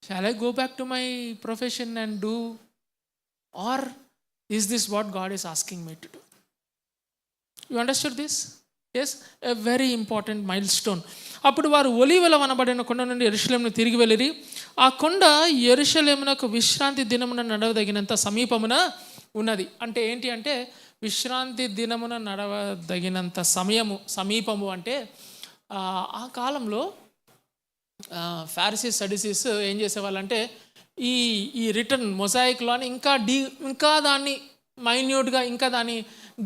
shall I go back to my profession and do, or is this what God is asking me to do? You understood this? Yes, a very important milestone. అప్పుడు వారు ఒలీవల వనబడిన కొండ నుండి యెరూషలేమును తిరిగి వెళ్ళిరి. ఆ కొండ యెరూషలేమునకు విశ్రాంతి దినమున నడవదగినంత సమీపమున ఉన్నది. అంటే ఏంటి అంటే, విశ్రాంతి దినమున నడవదగినంత సమీపము అంటే ఆ కాలంలో ఫారిసీస్ సడిసీస్ ఏం చేసేవాళ్ళంటే ఈ రిటర్న్ మొజాయిక్లోని ఇంకా దాన్ని మైన్యూట్గా, ఇంకా దాని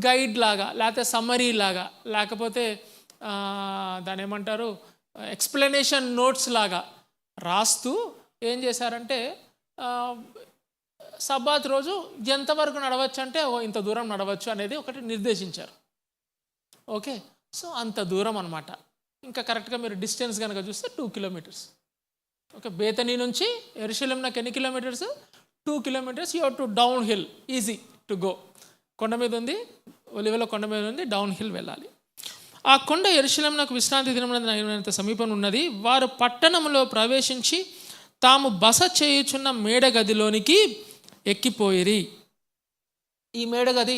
గైడ్ లాగా, లేకపోతే సమ్మరీ లాగా, లేకపోతే దాని ఏమంటారు ఎక్స్ప్లెనేషన్ నోట్స్ లాగా రాస్తూ ఏం చేశారంటే సబ్బాత్ రోజు ఎంతవరకు నడవచ్చు అంటే ఇంత దూరం నడవచ్చు అనేది ఒకటి నిర్దేశించారు. ఓకే, సో అంత దూరం అనమాట. ఇంకా కరెక్ట్గా మీరు డిస్టెన్స్ కనుక చూస్తే 2 kilometers. ఓకే, బేతనీ నుంచి యెరూషలేం నాకు ఎన్ని kilometres? 2 kilometers. You have to down hill, easy to go. కొండ మీద ఉంది, ఒలివల కొండ మీద ఉంది, డౌన్ హిల్ వెళ్ళాలి. ఆ కొండ యెరూషలేమునకు విశ్రాంతి దినమున సమీపం ఉన్నది. వారు పట్టణంలో ప్రవేశించి తాము బస చేయుచున్న మేడగదిలోనికి ఎక్కిపోయిరి. ఈ మేడగది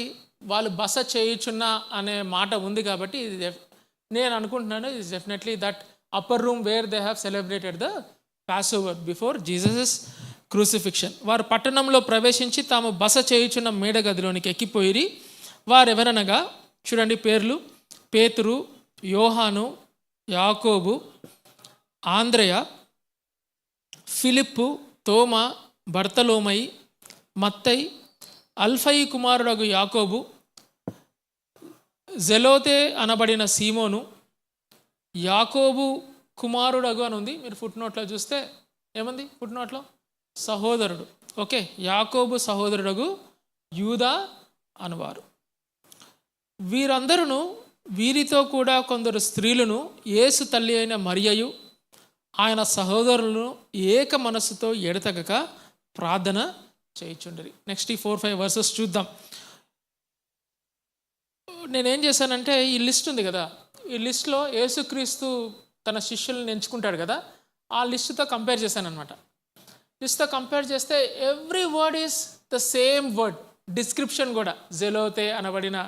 వాళ్ళు బస చేయుచున్న అనే మాట ఉంది కాబట్టి నేను అనుకుంటున్నాను it's definitely that upper room where they have celebrated the passover before Jesus crucifixion. వారు పట్టణంలో ప్రవేశించి తాము బస చేయుచున్న మేడగదిలోనికి ఎక్కిపోయిరి. వారెవరనగా చూడండి పేర్లు: పేతురు, యోహాను, యాకోబు, ఆంద్రెయ, ఫిలిప్పు, తోమా, బర్తలోమయి, మత్తయి, అల్ఫయి కుమారుడగు యాకోబు, జెలోతే అనబడిన సీమోను, యాకోబు కుమారుడగు అని ఉంది. మీరు ఫుట్ నోట్లో చూస్తే ఏముంది? ఫుట్ నోట్లో సహోదరుడు. ఓకే, యాకోబు సహోదరుడగు యూదా అనువారు. వీరందరూ వీరితో కూడా కొందరు స్త్రీలను యేసు తల్లి అయిన మరియయు ఆయన సహోదరులను ఏక మనస్సుతో ఎడతెగక ప్రార్థన చేయుచుండిరి. నెక్స్ట్ ఈ 4-5 verses చూద్దాం. నేనేం చేశానంటే ఈ లిస్ట్ ఉంది కదా, ఈ లిస్ట్లో యేసుక్రీస్తు తన శిష్యులను ఎంచుకుంటాడు కదా, ఆ లిస్టుతో కంపేర్ చేశాను అనమాట. లిస్ట్తో కంపేర్ చేస్తే every word is the same word. Description కూడా జెలోతే అనబడిన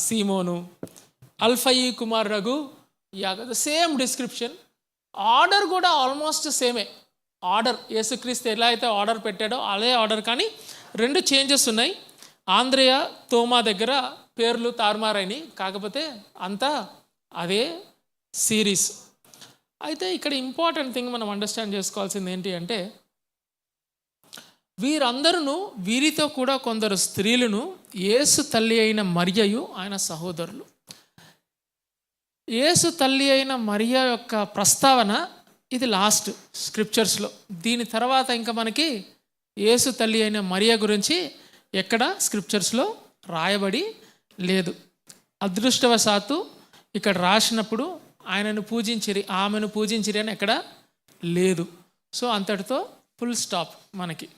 సీమోను, అల్ఫయి కుమారుడగు యాకోబు, ద సేమ్ డిస్క్రిప్షన్. ఆర్డర్ కూడా ఆల్మోస్ట్ సేమే. ఆర్డర్ యేసుక్రీస్తు ఎలా అయితే ఆర్డర్ పెట్టాడో అదే ఆర్డర్, కానీ 2 చేంజెస్ ఉన్నాయి. ఆంద్రెయ, తోమా దగ్గర పేర్లు తారుమారైనవి, కాకపోతే అంతా అదే సిరీస్. అయితే ఇక్కడ ఇంపార్టెంట్ థింగ్ మనం అండర్స్టాండ్ చేసుకోవాల్సింది ఏంటి అంటే, వీరితో కూడా కొందరు స్త్రీలను యేసు తల్లి అయిన మరియయు ఆయన సహోదరులు. యేసు తల్లి అయిన మరియ యొక్క ప్రస్తావన ఇది లాస్ట్ స్క్రిప్చర్స్లో. దీని తర్వాత ఇంకా మనకి యేసు తల్లి అయిన మరియ గురించి ఎక్కడ స్క్రిప్చర్స్లో రాయబడి లేదు. అదృష్టవశాత్తు ఇక్కడ రాసినప్పుడు ఆయనను పూజించిరి, ఆమెను పూజించిరి అని ఎక్కడ లేదు. సో అంతటితో ఫుల్ స్టాప్ మనకి.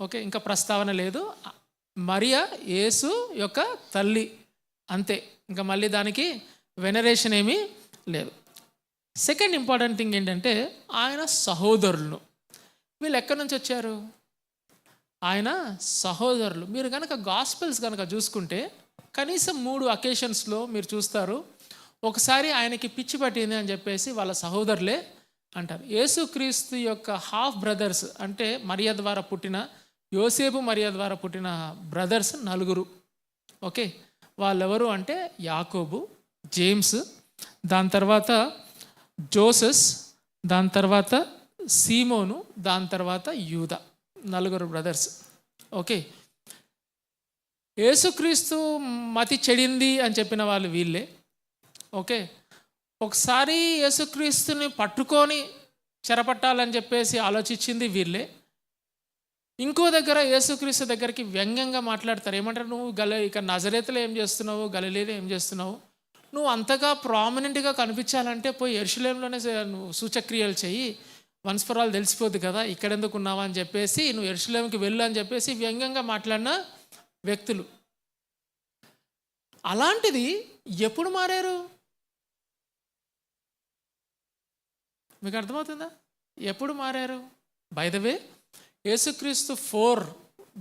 ఓకే, ఇంకా ప్రస్తావన లేదు. మరియ యేసు యొక్క తల్లి అంతే, ఇంకా మళ్ళీ దానికి వెనరేషన్ ఏమీ లేదు. సెకండ్ ఇంపార్టెంట్ థింగ్ ఏంటంటే ఆయన సహోదరులను. వీళ్ళు ఎక్కడి నుంచి వచ్చారు? ఆయన సహోదరులు. మీరు కనుక గాస్పెల్స్ కనుక చూసుకుంటే కనీసం 3 అకేషన్స్లో మీరు చూస్తారు. ఒకసారి ఆయనకి పిచ్చి పట్టింది అని చెప్పేసి వాళ్ళ సహోదరులే అంటారు. యేసుక్రీస్తు యొక్క హాఫ్ బ్రదర్స్ అంటే మరియ ద్వారా పుట్టిన యోసేపు మరియ ద్వారా పుట్టిన బ్రదర్స్ 4. ఓకే, వాళ్ళెవరు అంటే యాకోబు, జేమ్స్, దాని తర్వాత జోసెస్, దాని తర్వాత సీమోను, దాని తర్వాత యూదా, 4 బ్రదర్స్. ఓకే, యేసుక్రీస్తు మతి చెడింది అని చెప్పిన వాళ్ళు వీళ్ళే. ఓకే, ఒకసారి యేసుక్రీస్తుని పట్టుకొని చెరపట్టాలని చెప్పేసి ఆలోచించింది వీళ్ళే. ఇంకో దగ్గర యేసుక్రీస్తు దగ్గరికి వ్యంగ్యంగా మాట్లాడతారు. ఏమంటారు, నువ్వు ఇక నజరేతులో ఏం చేస్తున్నావు, గలిలీలో ఏం చేస్తున్నావు, నువ్వు అంతగా ప్రామినెంట్గా కనిపించాలంటే పోయి యెరూషలేములోనే నువ్వు సూచక్రియలు చెయ్యి, వన్స్ ఫర్ ఆల్ తెలిసిపోద్ది కదా, ఇక్కడెందుకు ఉన్నావా అని చెప్పేసి నువ్వు యెరూషలేముకి వెళ్ళు అని చెప్పేసి వ్యంగ్యంగా మాట్లాడిన వ్యక్తులు. అలాంటిది ఎప్పుడు మారారు? మీకు అర్థమవుతుందా? ఎప్పుడు మారారు? బై ద వే, యేసుక్రీస్తు 4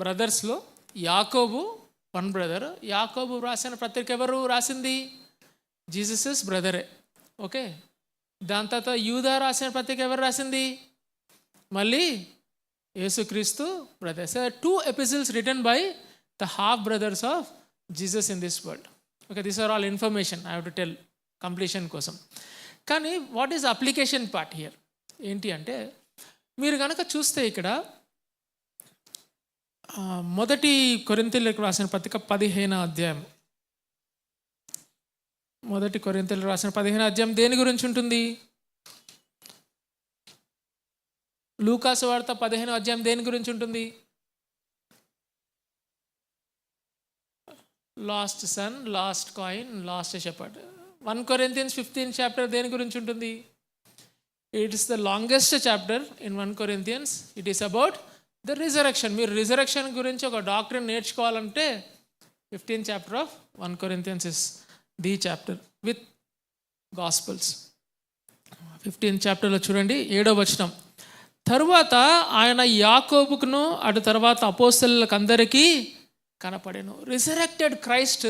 బ్రదర్స్లో యాకోబు 1 బ్రదర్. యాకోబు రాసిన పత్రిక ఎవరు రాసింది? జీసస్ బ్రదరే. ఓకే, దాని తర్వాత యూదా రాసిన పత్రిక ఎవరు రాసింది? మళ్ళీ యేసుక్రీస్తు brothers. 2 episodes written by the half brothers of Jesus in this world. Okay, these are all information I have to tell completion కోసం. కానీ what is application part here ఏంటి అంటే, మీరు కనుక చూస్తే ఇక్కడ 1 కొరింథీయులకు రాసిన పత్రిక 15వ అధ్యాయం. 1 కొరింథీయులకు రాసిన 15వ అధ్యాయం దేని గురించి ఉంటుంది? లూకాసు వార్త 15వ అధ్యాయం దేని గురించి ఉంటుంది? Lost son, lost coin, lost shepherd. 1 Corinthians 15th chapter దేని గురించి ఉంటుంది? It is the longest chapter in 1 Corinthians. It is about the resurrection. మీరు రిజరెక్షన్ గురించి ఒక డాక్టరీని నేర్చుకోవాలంటే 15th chapter of 1 Corinthians is the chapter with gospels. 15th chapterలో చూడండి 7వ వచనం. తరువాత ఆయన యాకోబుకును అటు తర్వాత అపోస్తలులకు అందరికీ కనపడెను. రిజరెక్టెడ్ క్రైస్ట్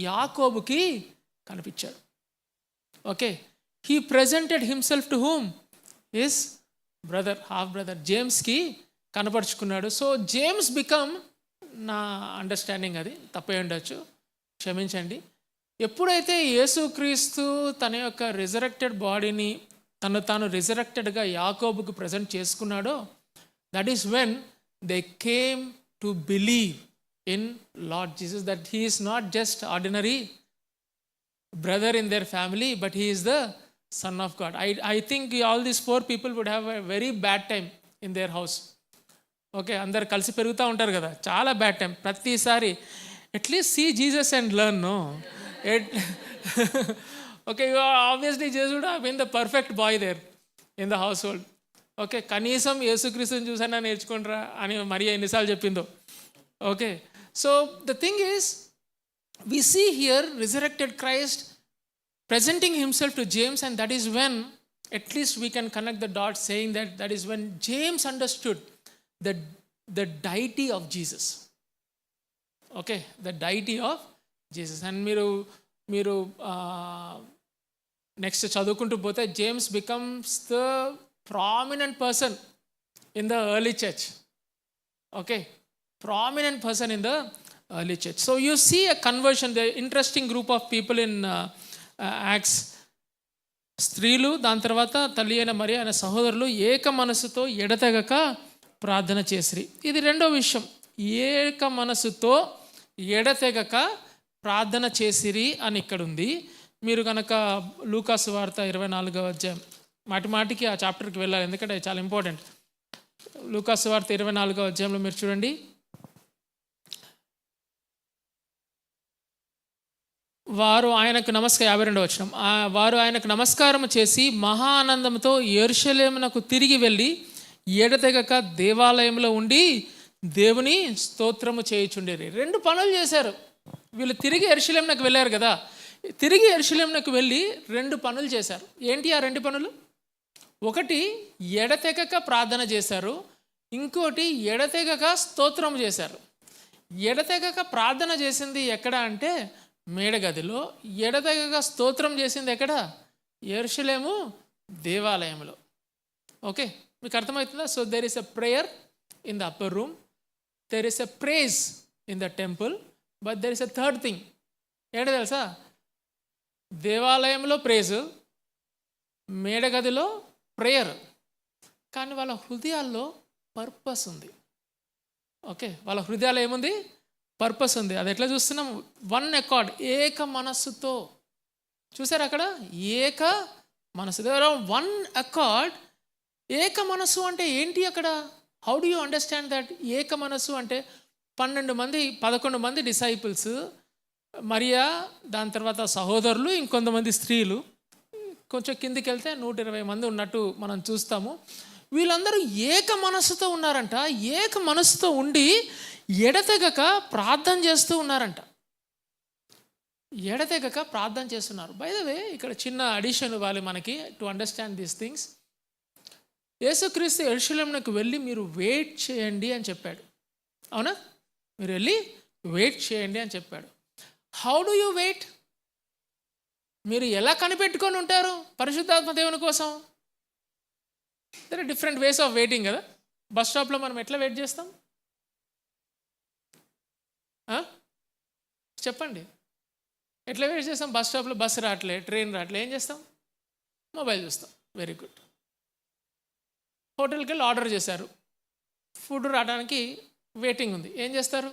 యాకోబుకి కనిపించాడు. Okay, he presented himself to whom? His brother, half brother జేమ్స్కి కనపరుచుకున్నాడు. సో జేమ్స్ బికమ్, నా అండర్స్టాండింగ్ అది తప్పే ఉండొచ్చు, క్షమించండి, ఎప్పుడైతే యేసుక్రీస్తు తన యొక్క రిజరెక్టెడ్ బాడీని తాను రిజరెక్టెడ్గా యాకోబుకు ప్రజెంట్ చేసుకున్నాడో, that is when they came to believe in Lord Jesus, that he is not just ordinary brother in their family, but he is the son of God. I think all these 4 people would have a very bad time in their house. Okay, అందరు కలిసి పెరుగుతూ ఉంటారు కదా, చాలా బ్యాడ్ టైం ప్రతిసారి. At least see Jesus and learn. No okay, obviously Jesus would have been the perfect boy there in the household. Okay, కనీసం యేసుక్రీస్తుని చూసైనా నేర్చుకుంటారా అని మరియ ఎన్నిసార్లు చెప్పిందో. Okay, so the thing is, we see here resurrected Christ presenting himself to James, and that is when at least we can connect the dots, saying that is when James understood the deity of Jesus. Okay, the deity of Jesus. And మీరు నెక్స్ట్ చదువుకుంటూ పోతే James becomes the prominent person in the early church. Okay, prominent person in the early church. So you see a conversion, the interesting group of people in Acts. స్త్రీలు, దాని తర్వాత తల్లి అయిన మరియ ఆయన సహోదరులు ఏక మనసుతో ఎడతెగక ప్రార్థన చేసిరి. ఇది రెండో విషయం, ఏక మనసుతో ఎడతెగక ప్రార్థన చేసిరి అని ఇక్కడ ఉంది. మీరు కనుక లూకాసు వార్త 24వ అధ్యాయం, మాటికి ఆ చాప్టర్కి వెళ్ళాలి ఎందుకంటే చాలా ఇంపార్టెంట్. లూకాసు వార్త 24వ అధ్యాయంలో మీరు చూడండి, వారు ఆయనకు 52వ వచనం, వారు ఆయనకు నమస్కారం చేసి మహా ఆనందంతో యెరూషలేమునకు తిరిగి వెళ్ళి ఎడతెగక దేవాలయంలో ఉండి దేవుని స్తోత్రము చేయుచుండేరి. 2 పనులు చేశారు వీళ్ళు. తిరిగి యెరూషలేమునకు వెళ్ళారు కదా, తిరిగి యెరూషలేమునకు వెళ్ళి 2 పనులు చేశారు. ఏంటి ఆ 2 పనులు? ఒకటి, ఎడతెగక ప్రార్థన చేశారు. ఇంకోటి ఎడతెగక స్తోత్రం చేశారు. ఎడతెగక ప్రార్థన చేసింది ఎక్కడ అంటే మేడగదిలో. ఎడతెగక స్తోత్రం చేసింది ఎక్కడ? యెరూషలేము దేవాలయంలో. ఓకే, మీకు అర్థమవుతుందా? So there is a prayer in the upper room, there is a praise in the temple, but there is a third thing. ఏంటో తెలుసా? దేవాలయంలో ప్రేజ్, మేడగదిలో ప్రేయర్, కానీ వాళ్ళ హృదయాల్లో పర్పస్ ఉంది. ఓకే, వాళ్ళ హృదయాలు ఏముంది? పర్పస్ ఉంది. అది ఎట్లా చూస్తున్నాం? వన్ అకార్డ్, ఏక మనస్సుతో. చూసారు అక్కడ? ఏక మనస్సు, వన్ అకార్డ్. ఏక మనస్సు అంటే ఏంటి అక్కడ? How do you understand that? ఏక మనస్సు అంటే 11 మంది డిసైపుల్స్, మరియా, దాని తర్వాత సహోదరులు, ఇంకొంతమంది స్త్రీలు, కొంచెం కిందికి వెళ్తే 120 మంది ఉన్నట్టు మనం చూస్తాము. వీళ్ళందరూ ఏక మనస్సుతో ఉన్నారంట. ఏక మనస్సుతో ఉండి ఎడతెగక ప్రార్థన చేస్తూ ఉన్నారంట. ఎడతెగక ప్రార్థన చేస్తున్నారు. బై ద వే, ఇక్కడ చిన్న అడిషన్ ఇవ్వాలి మనకి టు అండర్స్టాండ్ దీస్ థింగ్స్. యేసుక్రీస్తు యెరూషలేమునకు వెళ్ళి మీరు వెయిట్ చేయండి అని చెప్పాడు. అవునా? మీరు వెళ్ళి వెయిట్ చేయండి అని చెప్పాడు. How do you wait? మీరు ఎలా కనిపెట్టుకొని ఉంటారు పరిశుద్ధాత్మ దేవుని కోసం? There are different ways of waiting కదా. బస్ స్టాప్లో మనం ఎట్లా వెయిట్ చేస్తాం? చెప్పండి, ఎట్లా వెయిట్ చేస్తాం? బస్ స్టాప్లో బస్సు రావట్లే, ట్రైన్ రావట్లే, ఏం చేస్తాం? మొబైల్ చూస్తాం. Very good. హోటల్కి వెళ్ళి ఆర్డర్ చేశారు, ఫుడ్ రావడానికి వెయిటింగ్ ఉంది, ఏం చేస్తారు?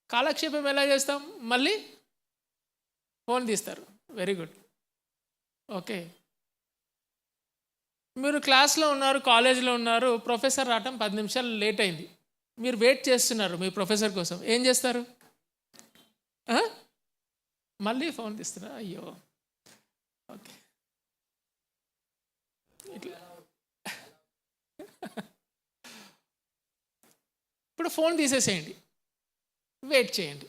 కాలక్షేపం ఎలా చేస్తాం? మళ్ళీ ఫోన్ తీస్తారు. Very good. ఓకే, మీరు క్లాస్లో ఉన్నారు, కాలేజీలో ఉన్నారు, ప్రొఫెసర్ రావటం 10 నిమిషాలు లేట్ అయింది, మీరు వెయిట్ చేస్తున్నారు మీ ప్రొఫెసర్ కోసం, ఏం చేస్తారు? మళ్ళీ ఫోన్ తీస్తున్నారు. అయ్యో, ఓకే, ఇట్లా. ఇప్పుడు ఫోన్ తీసేసేయండి, వెయిట్ చేయండి.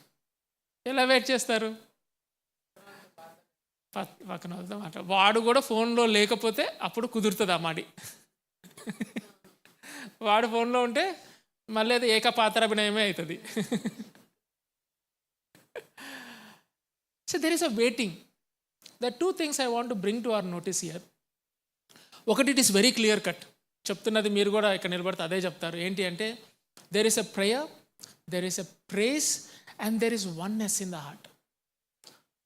ఎలా వెయిట్ చేస్తారు? పక్కన మాట, వాడు కూడా ఫోన్లో లేకపోతే అప్పుడు కుదురుతుంది ఆ మాడి. వాడు ఫోన్లో ఉంటే మళ్ళీ అది ఏకపాత్రాభినయమే అవుతుంది. So there is a waiting. The 2 things I want to bring to our notice here. ఒకటి, it is very clear cut. చెప్తున్నది మీరు కూడా ఇక్కడ నిలబడితే అదే చెప్తారు. ఏంటి అంటే, there is a prayer, there is a praise, and there is oneness in the heart.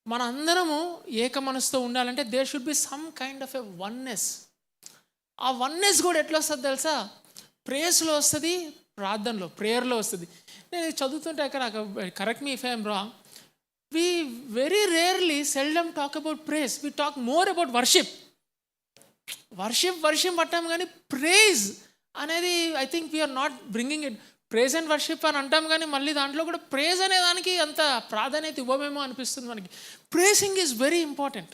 మన అందరము ఏక మనసుతో ఉండాలంటే there should be some kind of a oneness. ఆ వన్నెస్ కూడా ఎట్లా వస్తుంది తెలుసా? ప్రేయర్స్లో వస్తుంది, ప్రార్థనలో, ప్రేయర్లో వస్తుంది. నేను చదువుతుంటే అక్కడ, correct me if I'm wrong, we very rarely seldom talk about praise. We talk more about worship అంటాం, కానీ ప్రేజ్ అనేది I think we are not bringing it. Praise and worship అని అంటాం, కానీ మళ్ళీ దాంట్లో కూడా ప్రేజ్ అనే దానికి అంత ప్రాధాన్యత ఇవ్వమేమో అనిపిస్తుంది మనకి. Praising is very important.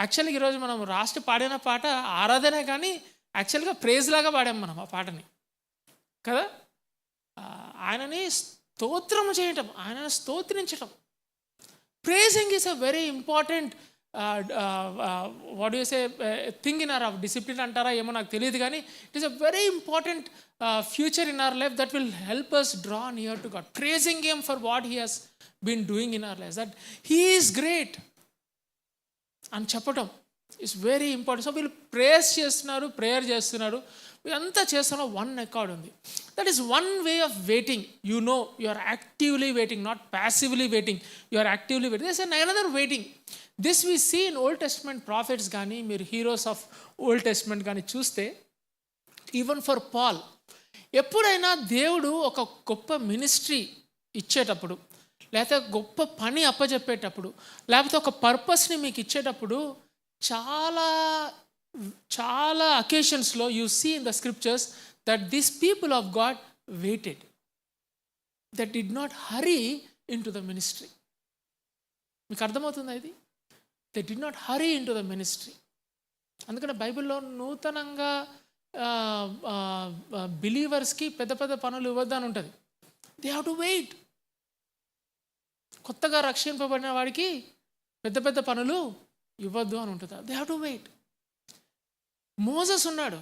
యాక్చువల్గా ఈరోజు మనం రాష్ట్ర పాడిన పాట ఆరాధనే, కానీ యాక్చువల్గా ప్రేజ్ లాగా పాడాం మనం ఆ పాటని కదా. ఆయనని స్తోత్రం చేయటం, ఆయనను స్తోత్రించటం. Praising is a very important what you say thing in our discipline అంటారా ఏమో నాకు తెలియదు, కానీ it is a very important future in our life that will help us draw near to God. Praising him for what he has been doing in our life, that he is great అని చెప్పటం ఇట్స్ వెరీ ఇంపార్టెంట్. సో వీళ్ళు ప్రేయర్స్ చేస్తున్నారు, ప్రేయర్ చేస్తున్నారు, అంతా చేస్తున్న వన్ అకార్డ్ ఉంది. That is one way of waiting. You know you are actively waiting, not passively waiting, you are actively waiting. This is another waiting. This we see in old testament prophets, కానీ మీరు హీరోస్ ఆఫ్ ఓల్డ్ టెస్ట్మెంట్ కానీ చూస్తే, ఈవెన్ ఫర్ పాల్, ఎప్పుడైనా దేవుడు ఒక గొప్ప మినిస్ట్రీ ఇచ్చేటప్పుడు, లేకపోతే గొప్ప పని అప్పచెప్పేటప్పుడు, లేకపోతే ఒక పర్పస్ని మీకు ఇచ్చేటప్పుడు, చాలా చాలా అకేషన్స్లో you see in the scriptures that this people of God waited, that did not hurry in to the ministry. మీకు అర్థమవుతుందా ఇది? They did not hurry in to the ministry. అందుకని బైబిల్లో నూతనంగా బిలీవర్స్కి పెద్ద పెద్ద పనులు ఇవ్వద్దని ఉంటుంది. They have to wait. కొత్తగా రక్షింపబడిన వాడికి పెద్ద పెద్ద పనులు ఇవ్వద్దు అని ఉంటుంది. They have to wait. Moses ఉన్నాడు.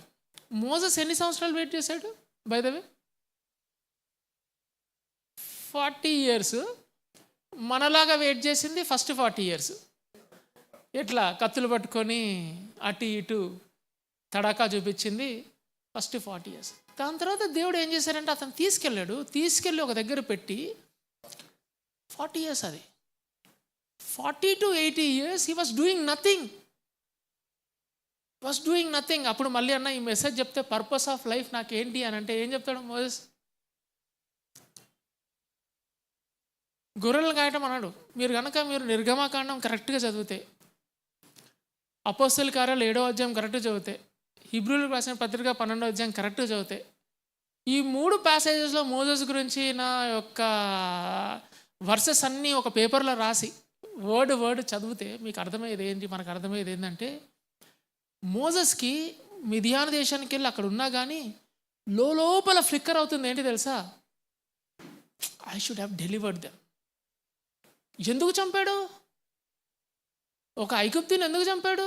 మోసెస్ ఎన్ని సంవత్సరాలు వెయిట్ చేశాడు? By the way 40 years. మనలాగా వెయిట్ చేసింది ఫస్ట్ 40 years. ఎట్లా కత్తులు పట్టుకొని అటు ఇటు తడాకా చూపించింది ఫస్ట్ 40 years. దాని తర్వాత దేవుడు ఏం చేశారంటే అతను తీసుకెళ్ళి ఒక దగ్గర పెట్టి 40 years, అది 40 to 80 years he was doing nothing. అప్పుడు మళ్ళీ అన్న ఈ మెసేజ్ చెప్తే పర్పస్ ఆఫ్ లైఫ్ నాకేంటి అని అంటే ఏం చెప్తాడు మోసెస్? గొర్రెలు కాయటం అన్నాడు. మీరు నిర్గమాకాండం కరెక్ట్గా చదివితే, అపోస్తల కార్యాలు 7వ అధ్యాయం కరెక్ట్గా చదివితే, హీబ్రూలకు రాసిన పత్రిక 12వ అధ్యాయం కరెక్ట్గా చదివితే, ఈ 3 ప్యాసేజెస్లో మోసెస్ గురించి నా యొక్క వర్సెస్ అన్నీ ఒక పేపర్లో రాసి వర్డ్ చదివితే మీకు అర్థమయ్యేది ఏంటి? మనకు అర్థమయ్యేది ఏంటంటే, మోసెస్కి మిదియాను దేశానికి వెళ్ళి అక్కడ ఉన్నా కానీ లోపల ఫ్లిక్కర్ అవుతుంది. ఏంటి తెలుసా? I should have delivered them. ఎందుకు చంపాడు? ఒక ఐగుప్తుని ఎందుకు చంపాడు?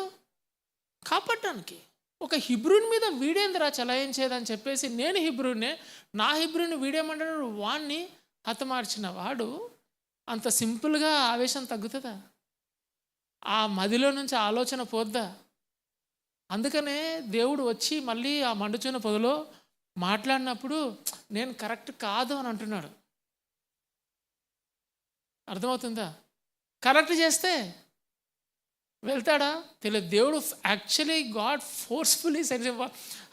కాపాడటానికి. ఒక హిబ్రూని మీద వీడేంద్రా చలాయించేదని చెప్పేసి, నేను హిబ్రూనే, నా హిబ్రూని వీడేమంటాడు? వాణ్ణి హతమార్చిన వాడు అంత సింపుల్గా ఆవేశం తగ్గుతుందా? ఆ మదిలో నుంచి ఆలోచన పోద్దా? అందుకనే దేవుడు వచ్చి మళ్ళీ ఆ మండుచున్న పొదలో మాట్లాడినప్పుడు నేను కరెక్ట్ కాదు అని అంటున్నాడు. అర్థమవుతుందా? కరెక్ట్ చేస్తే వెళ్తాడా? తెలియదు. దేవుడు actually God forcefully sends.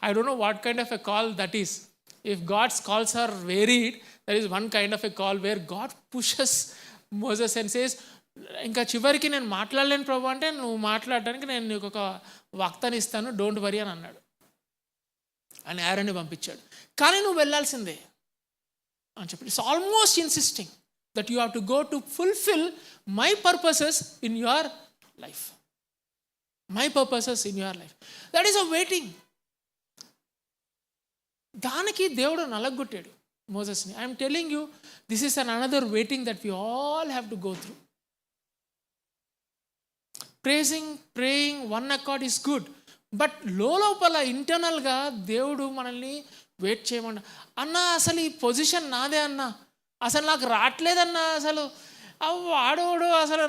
I don't know what kind of a call that is. If God's calls are varied, that is one kind of a call where God pushes Moses and says, ఇంకా చివరికి నేను మాట్లాడలేను ప్రభు అంటే, నువ్వు మాట్లాడడానికి నేను నీకు ఒక వాగ్దానం ఇస్తాను, డోంట్ వరీ అని అన్నాడు. అని ఆరోన్ని పంపించాడు. కానీ నువ్వు వెళ్ళాల్సిందే అని చెప్పి, it's almost insisting that you have to go to fulfill my purposes in your life. My purposes in your life. That is a waiting. దానికి దేవుడు నలగొట్టాడు మోసెస్ని. I'm telling you, this is an another waiting that we all have to go through. Praying one accord is good, but లోపల ఇంటర్నల్గా దేవుడు మనల్ని వెయిట్ చేయమన్నా. అన్నా అసలు ఈ పొజిషన్ నాదే అన్నా, అసలు నాకు రావట్లేదన్నా, అసలు వాడోడు అసలు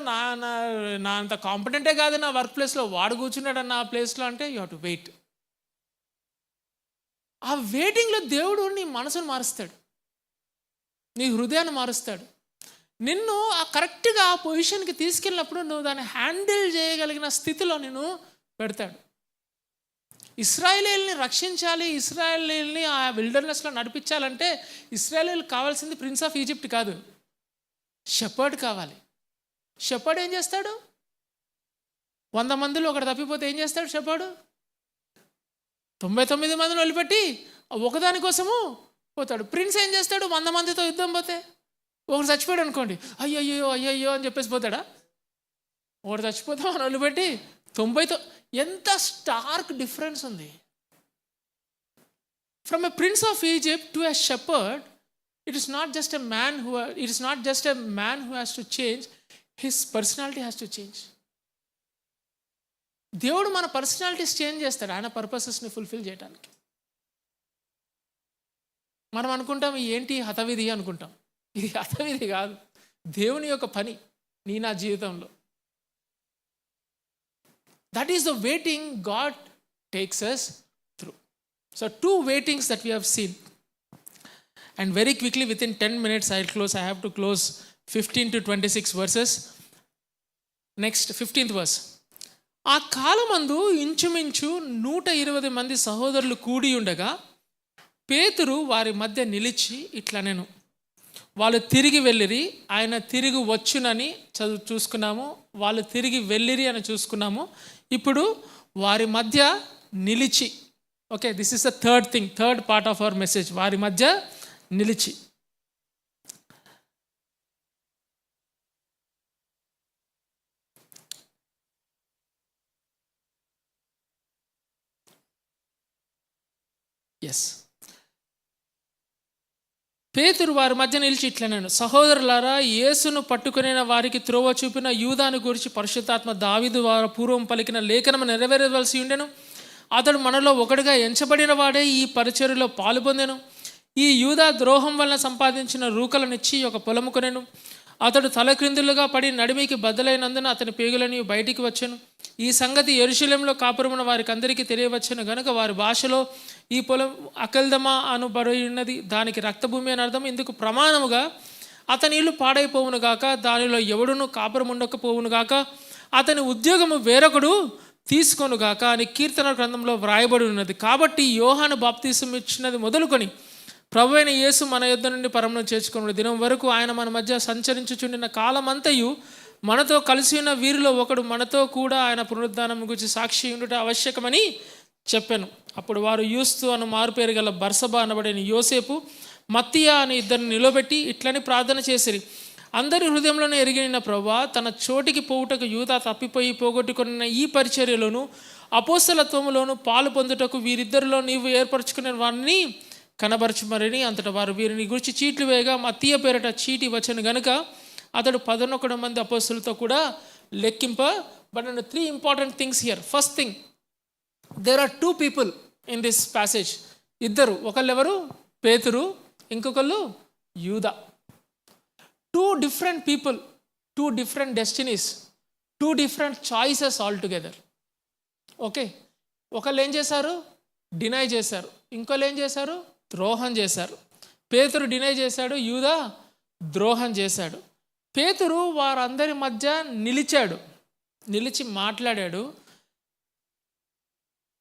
నా అంత కాంపిటెంటే కాదు నా వర్క్ ప్లేస్లో, వాడు కూర్చున్నాడన్న ఆ ప్లేస్లో అంటే యూ హ్యావ్ టు వెయిట్. ఆ వెయిటింగ్లో దేవుడు నీ మనసును మారుస్తాడు, నీ హృదయాన్ని మారుస్తాడు. నిన్ను ఆ కరెక్ట్గా ఆ పొజిషన్కి తీసుకెళ్ళినప్పుడు నువ్వు దాన్ని హ్యాండిల్ చేయగలిగిన స్థితిలో నిన్ను పెడతాడు. ఇశ్రాయేలీయుల్ని రక్షించాలి, ఇశ్రాయేలీయుల్ని ఆ విల్డర్నెస్లో నడిపించాలంటే ఇశ్రాయేలీయులకు కావాల్సింది ప్రిన్స్ ఆఫ్ ఈజిప్ట్ కాదు, షెపర్డ్ కావాలి. షెపర్డ్ ఏం చేస్తాడు? 100 మందిలో ఒకటి తప్పిపోతే ఏం చేస్తాడు షెపర్డు? 99 మందిని వదిలిపెట్టి ఒకదాని కోసము పోతాడు. ప్రిన్స్ ఏం చేస్తాడు? 100 మందితో యుద్ధం పోతే ఒకటి చచ్చిపోయాడు అనుకోండి, అయ్యయ్యో అని చెప్పేసి పోతాడా? ఒకటి చచ్చిపోతాం అని వదిలిపెట్టి 90తో. ఎంత స్టార్క్ డిఫరెన్స్ ఉంది. From a prince of Egypt to a shepherd, it is not just a man who has to change, his personality has to change. దేవుడు మన పర్సనాలిటీస్ చేంజ్ చేస్తాడు ఆయన పర్పసెస్ని ఫుల్ఫిల్ చేయడానికి. మనం అనుకుంటాం ఏంటి హతవిధి అనుకుంటాం. ఇది హతవిధి కాదు, దేవుని యొక్క పని నా జీవితంలో. That is the waiting God takes us through. So 2 waitings that we have seen. And very quickly within 10 minutes I'll close. I have to close 15 to 26 verses. Next 15th verse. ఆ కాలమందు ఇంచుమించు 120 మంది సహోదరులు కూడి ఉండగా పేతురు వారి మధ్య నిలిచి ఇట్లా, నేను వాళ్ళు తిరిగి వెళ్ళిరి, ఆయన తిరిగి వచ్చునని చూసుకున్నాము, వాళ్ళు తిరిగి వెళ్ళిరి అని చూసుకున్నాము. ఇప్పుడు వారి మధ్య నిలిచి, okay, this is the third part of our message. వారి మధ్య నిలిచి. ఎస్, పేతురు వారి మధ్య నిలిచి ఇట్లా, నేను సహోదరులారా, యేసును పట్టుకునే వారికి త్రోవ చూపిన యూదాను గురించి పరిశుద్ధాత్మ దావీదు వారు పూర్వం పలికిన లేఖనము నెరవేరవలసి ఉండెను. అతడు మనలో ఒకటిగా ఎంచబడిన వాడే ఈ పరిచర్యలో పాలుపొందెను. ఈ యూదా ద్రోహం వలన సంపాదించిన రూకలనిచ్చి ఒక పొలము కొనెను. అతడు తలక్రిందులుగా పడి నడిమికి బద్దలైనందున అతని పేగులని బయటికి వచ్చెను. ఈ సంగతి యెరూషలేములో కాపురమున వారికి అందరికీ తెలియవచ్చెను గనుక వారి భాషలో ఈ పొలం అకెల్దమా అనబడి ఉన్నది, దానికి రక్తభూమి అని అర్థం. ఇందుకు ప్రమాణముగా అతని ఇల్లు పాడైపోవును గాక, దానిలో ఎవడును కాపురం ఉండకపోవును గాక, అతని ఉద్యోగము వేరొకడు తీసుకొను గాక అని కీర్తన గ్రంథంలో వ్రాయబడి ఉన్నది. కాబట్టి యోహాను బాప్తీసం ఇచ్చినది మొదలుకొని ప్రభువైన యేసు మన యుద్ధ నుండి పరమును చేర్చుకున్న దినం వరకు ఆయన మన మధ్య సంచరించుచుండిన కాలమంతయు మనతో కలిసి ఉన్న వీరిలో ఒకడు మనతో కూడా ఆయన పునరుద్ధానం గురించి సాక్షి ఉండుట ఆవశ్యకమని చెప్పాను. అప్పుడు వారు యూస్తు అను మారుపేరు గల బర్సబా అనబడిన యోసేపు, మత్తియా అని ఇద్దరిని నిలబెట్టి ఇట్లని ప్రార్థన చేసిరి. అందరి హృదయంలోనే ఎరిగిన ప్రభువా, తన చోటికి పోవుటకు యూదా తప్పిపోయి పోగొట్టుకున్న ఈ పరిచర్యలోను అపోస్తలత్వములోను పాలు పొందుటకు వీరిద్దరిలో నీవు ఏర్పరచుకునే వారిని కనబరచుమరని. అంతటా వారు వీరిని గురించి చీట్లు వేయగా మత్తీయ పేరట చీటి వచ్చను గనుక అతడు 11 మంది అపోస్తలులతో కూడా లెక్కింపబడిన. 3 important things here. First thing, there are 2 people in this passage. ఇద్దరు, ఒకళ్ళెవరు? పేతురు, ఇంకొకళ్ళు యూదా. 2 different people, 2 different destinies, 2 different choices altogether. Okay, ఒకళ్ళు ఏం చేశారు? డినై చేశారు. ఇంకోళ్ళు ఏం చేశారు? ద్రోహం చేశారు. పేతురు డినై చేశాడు, యూదా ద్రోహం చేశాడు. పేతురు వారందరి మధ్య నిలిచి మాట్లాడాడు.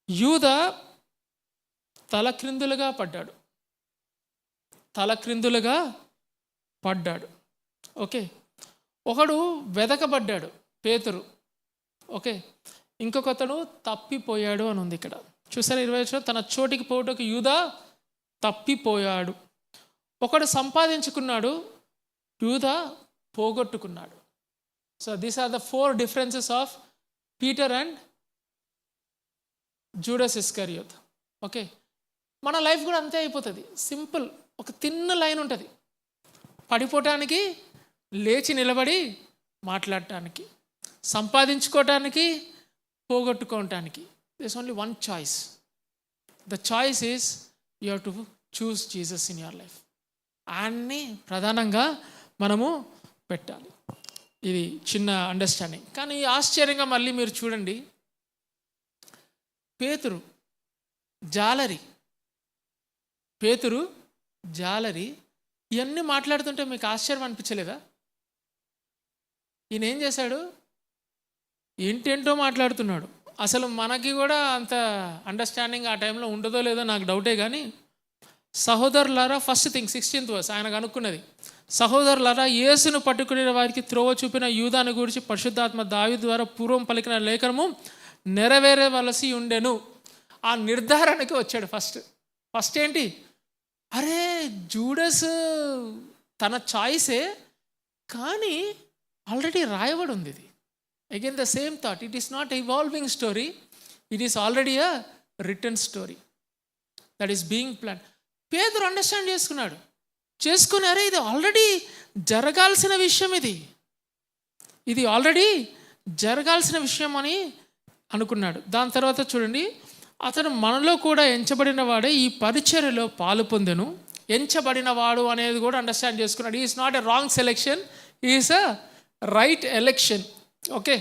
యూదా తలక్రిందులుగా పడ్డాడు. ఓకే, ఒకడు వెదకబడ్డాడు, పేతురు. ఓకే, ఇంకొకతడు తప్పిపోయాడు అని ఉంది ఇక్కడ. చూసారా 20 తన చోటికి పోవటకు యూదా తప్పిపోయాడు. ఒకడు సంపాదించుకున్నాడు, యూదా పోగొట్టుకున్నాడు. So these are the 4 differences of Peter and Judas Iscariot. Okay, మన లైఫ్ కూడా అంతే అయిపోతుంది. సింపుల్, ఒక తిన్న లైన్ ఉంటుంది. పడిపోవటానికి, లేచి నిలబడి మాట్లాడటానికి, సంపాదించుకోవటానికి, పోగొట్టుకోవటానికి. there's only one choice. The choice is you have to choose Jesus in your life. ఆయన్ని ప్రధానంగా మనము పెట్టాలి. ఇది చిన్న అండర్స్టాండింగ్. కానీ ఆశ్చర్యంగా మళ్ళీ మీరు చూడండి, పేతురు జాలరి ఇవన్నీ మాట్లాడుతుంటే మీకు ఆశ్చర్యం అనిపించలేదా? ఈయన ఏం చేశాడు? ఏంటేంటో మాట్లాడుతున్నాడు. అసలు మనకి కూడా అంత అండర్స్టాండింగ్ ఆ టైంలో ఉండదో లేదో నాకు డౌటే. కానీ సహోదరులారా, ఫస్ట్ థింగ్ 16th verse ఆయనకు అనుకున్నది, సహోదరులారా, యేసును పట్టుకునే వారికి త్రోవ చూపిన యూదాను గురించి పరిశుద్ధాత్మ దావీదు ద్వారా పూర్వం పలికిన లేఖనము నెరవేరవలసి ఉండెను. ఆ నిర్ధారణకి వచ్చాడు. ఫస్ట్ ఏంటి? అరే, జూడస్ తన చాయిసే, కానీ ఆల్రెడీ రాయబడి ఉంది. ఇది again the same thought. It is not evolving story, it is already a return story that is being plan. పేతురు అండర్స్టాండ్ చేసుకుని అరే ఇది ఆల్రెడీ జరగాల్సిన విషయం, ఇది ఆల్రెడీ జరగాల్సిన విషయం అని అనుకున్నాడు. దాని తర్వాత చూడండి, అతను మనలో కూడా ఎంచబడిన వాడే ఈ పరిచర్యలో పాలు పొందెను. ఎంచబడిన వాడు అనేది కూడా అండర్స్టాండ్ చేసుకున్నాడు. Is not a wrong selection, is a right election. Okay,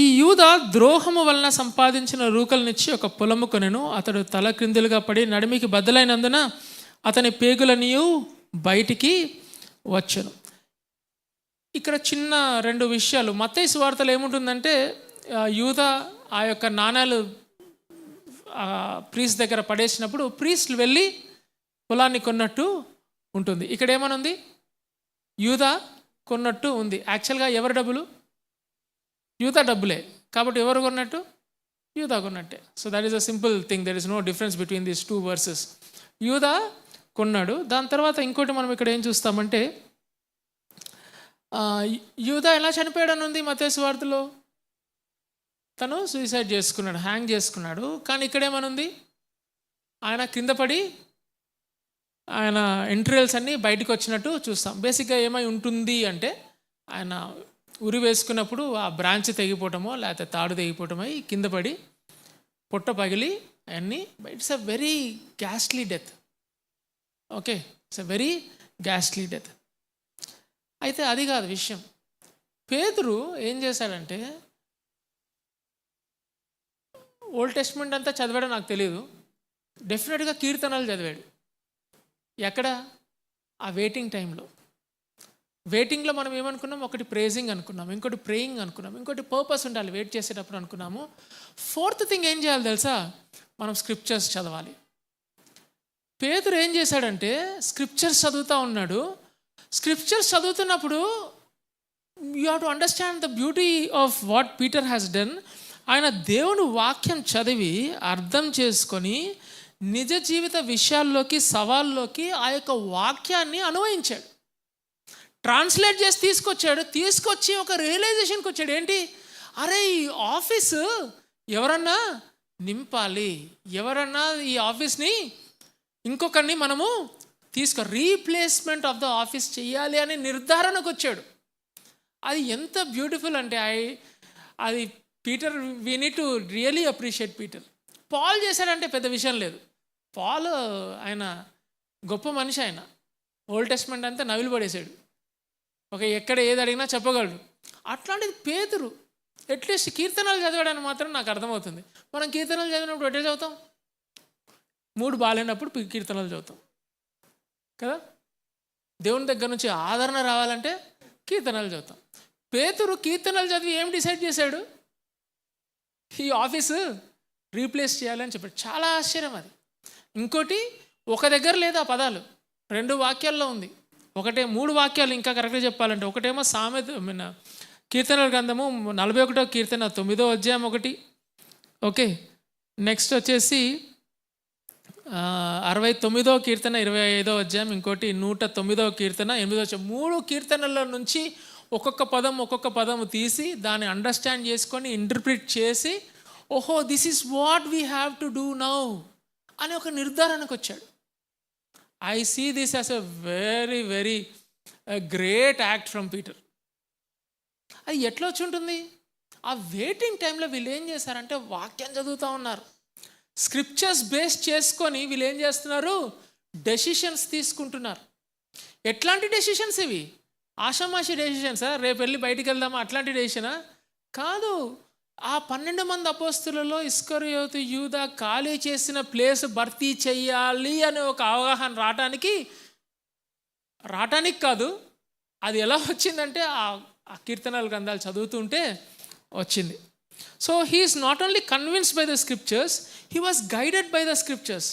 ఈ యూదా ద్రోహము వలన సంపాదించిన రూకలనిచ్చి ఒక పొలము కొనెను. అతడు తల క్రిందులుగా పడి నడిమికి బద్దలైనందున అతని పేగులనియు బయటికి వచ్చెను. ఇక్కడ చిన్న 2 విషయాలు. మత్తయి సువార్తలో ఏముంటుందంటే, యూదా ఆ యొక్క నాణాలు ప్రీస్ట్ దగ్గర పడేసినప్పుడు ప్రీస్ట్లు వెళ్ళి పొలాన్ని కొన్నట్టు ఉంటుంది. ఇక్కడ ఏమనుంది? యూదా కొన్నట్టు ఉంది. యాక్చువల్గా ఎవరి డబ్బులు? యూదా డబ్బులే. కాబట్టి ఎవరు కొన్నట్టు? యూదా కొన్నట్టే. So that is a simple thing. There is no difference between these 2 verses. యూదా కొన్నాడు. దాని తర్వాత ఇంకోటి మనం ఇక్కడ ఏం చూస్తామంటే, యూదా ఎలా చనిపోయాడని ఉంది మత్తయి సువార్తలో. తను సూసైడ్ చేసుకున్నాడు, హ్యాంగ్ చేసుకున్నాడు. కానీ ఇక్కడేమనుంది? ఆయన కింద పడి ఆయన ఎంట్రియల్స్ అన్నీ బయటకు వచ్చినట్టు చూస్తాం. బేసిక్గా ఏమై ఉంటుంది అంటే, ఆయన ఉరి వేసుకున్నప్పుడు ఆ బ్రాంచ్ తెగిపోవటమో లేకపోతే తాడు తెగిపోవటమో కింద పడి పొట్ట పగిలి అన్నీ. It's a very ghastly death. Okay, it's a very ghastly death. అయితే అది కాదు విషయం. పేతురు ఏం చేశాడంటే, ఓల్డ్ టెస్ట్మెంట్ అంతా చదివాడో నాకు తెలియదు, డెఫినెట్గా కీర్తనలు చదివాడు. ఎక్కడ? ఆ వెయిటింగ్ టైంలో. వెయిటింగ్లో మనం ఏమనుకున్నాం? ఒకటి ప్రేజింగ్ అనుకున్నాం, ఇంకోటి ప్రేయింగ్ అనుకున్నాం, ఇంకోటి పర్పస్ ఉండాలి వెయిట్ చేసేటప్పుడు అనుకున్నాము. ఫోర్త్ థింగ్ ఏం చేయాలి తెలుసా? మనం స్క్రిప్చర్స్ చదవాలి. పేతురు ఏం చేశాడంటే స్క్రిప్చర్స్ చదువుతూ ఉన్నాడు. స్క్రిప్చర్స్ చదువుతున్నప్పుడు you have to understand the beauty of what Peter has done. ఆయన దేవుని వాక్యం చదివి అర్థం చేసుకొని నిజ జీవిత విషయాల్లోకి, సవాల్లోకి ఆ యొక్క వాక్యాన్ని అన్వయించాడు, ట్రాన్స్లేట్ చేసి తీసుకొచ్చి ఒక రియలైజేషన్కి వచ్చాడు. ఏంటి? అరే, ఈ ఆఫీసు ఎవరన్నా నింపాలి, ఎవరన్నా ఈ ఆఫీస్ని ఇంకొకరిని మనము రీప్లేస్మెంట్ ఆఫ్ ద ఆఫీస్ చెయ్యాలి అనే నిర్ధారణకు వచ్చాడు. అది ఎంత బ్యూటిఫుల్ అంటే అది Peter, we need to really appreciate Peter. Paul చేశాడంటే పెద్ద విషయం లేదు. పాల్ ఆయన గొప్ప మనిషి, ఆయన ఓల్డ్ టెస్ట్మెంట్ అంతా నవిలు పడేశాడు. ఎక్కడ ఏది అడిగినా చెప్పగలడు. అట్లాంటిది పేతురు అట్లీస్ట్ కీర్తనలు చదివాడని మాత్రం నాకు అర్థమవుతుంది. మనం కీర్తనలు చదివినప్పుడు ఎట్లా చదువుతాం? మూడు బాగాలేనప్పుడు కీర్తనలు చదువుతాం కదా. దేవుని దగ్గర నుంచి ఆదరణ రావాలంటే కీర్తనలు చదువుతాం. పేతురు కీర్తనలు చదివి ఏం డిసైడ్ చేశాడు? ఈ ఆఫీసు రీప్లేస్ చేయాలని చెప్పాడు. చాలా ఆశ్చర్యం అది. ఇంకోటి, ఒక దగ్గర లేదు ఆ పదాలు, 2 వాక్యాల్లో ఉంది. ఒకటే 3 వాక్యాలు ఇంకా కరెక్ట్గా చెప్పాలంటే. ఒకటేమో కీర్తనల గ్రంథము 41వ కీర్తన 9వ అధ్యాయం 1. ఓకే, నెక్స్ట్ వచ్చేసి 69వ కీర్తన 25వ అధ్యాయం, ఇంకోటి 109వ కీర్తన 8వ అధ్యాయం. 3 కీర్తనల నుంచి ఒక్కొక్క పదము తీసి దాన్ని అండర్స్టాండ్ చేసుకొని ఇంటర్ప్రిట్ చేసి, ఓహో this is what we have to do now అని ఒక నిర్ధారణకు వచ్చాడు. I see this as a very very great act from Peter. అది ఎట్లా వచ్చి ఉంటుంది? ఆ వెయిటింగ్ టైంలో వీళ్ళు ఏం చేశారంటే వాక్యం చదువుతూ ఉన్నారు. స్క్రిప్చర్స్ బేస్ చేసుకొని వీళ్ళు ఏం చేస్తున్నారు? డెసిషన్స్ తీసుకుంటున్నారు. ఎట్లాంటి డెసిషన్స్ ఇవి? ఆషామాషి డెసిషన్సా? రేపు వెళ్ళి బయటికి వెళ్దామా అట్లాంటి డెసిషనా? కాదు. ఆ 12 మంది అపోస్తులలో ఇస్కరియోతు యూదా ఖాళీ చేసిన ప్లేస్ భర్తీ చెయ్యాలి అనే ఒక అవగాహన రావటానికి కాదు, అది ఎలా వచ్చిందంటే ఆ కీర్తనల గ్రంథాలు చదువుతుంటే వచ్చింది. So he is not only convinced by the scriptures, he was guided by the scriptures.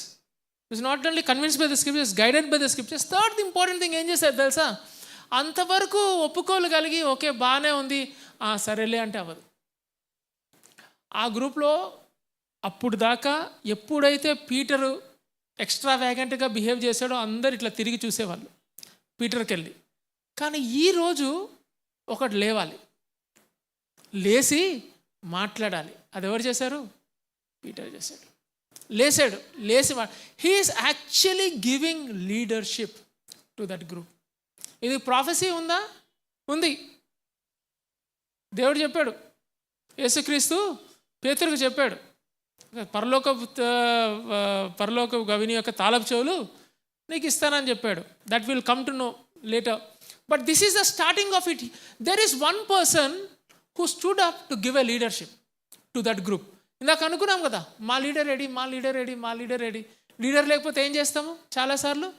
Is not only convinced by the scriptures, guided by the scriptures. Third important thing ఏం చేశారు తెలుసా? అంతవరకు ఒప్పుకోలు కలిగి ఓకే బాగానే ఉంది సరేలే అంటే అవ్వదు. ఆ గ్రూప్లో అప్పుడు దాకా ఎప్పుడైతే పీటరు ఎక్స్ట్రా వ్యాగెంట్గా బిహేవ్ చేశాడో అందరు ఇట్లా తిరిగి చూసేవాళ్ళు పీటర్కి వెళ్ళి. కానీ ఈరోజు ఒకటి లేవాలి, లేచి మాట్లాడాలి. అది ఎవరు చేశారు? పీటర్ చేశాడు. లేచి he is actually giving leadership to that group. ఇది ప్రాఫెసీ ఉందా? ఉంది. దేవుడు చెప్పాడు, యేసుక్రీస్తు పేతురుకు చెప్పాడు, పరలోక గవిని యొక్క తాళపు చెవులు నీకు ఇస్తానని చెప్పాడు. That will come to know later. But this is the starting of it. There is one person who stood up to give a leadership to that group. ఇందాక అనుకున్నాం కదా, మా లీడర్ రెడీ. లీడర్ లేకపోతే ఏం చేస్తాము? చాలాసార్లు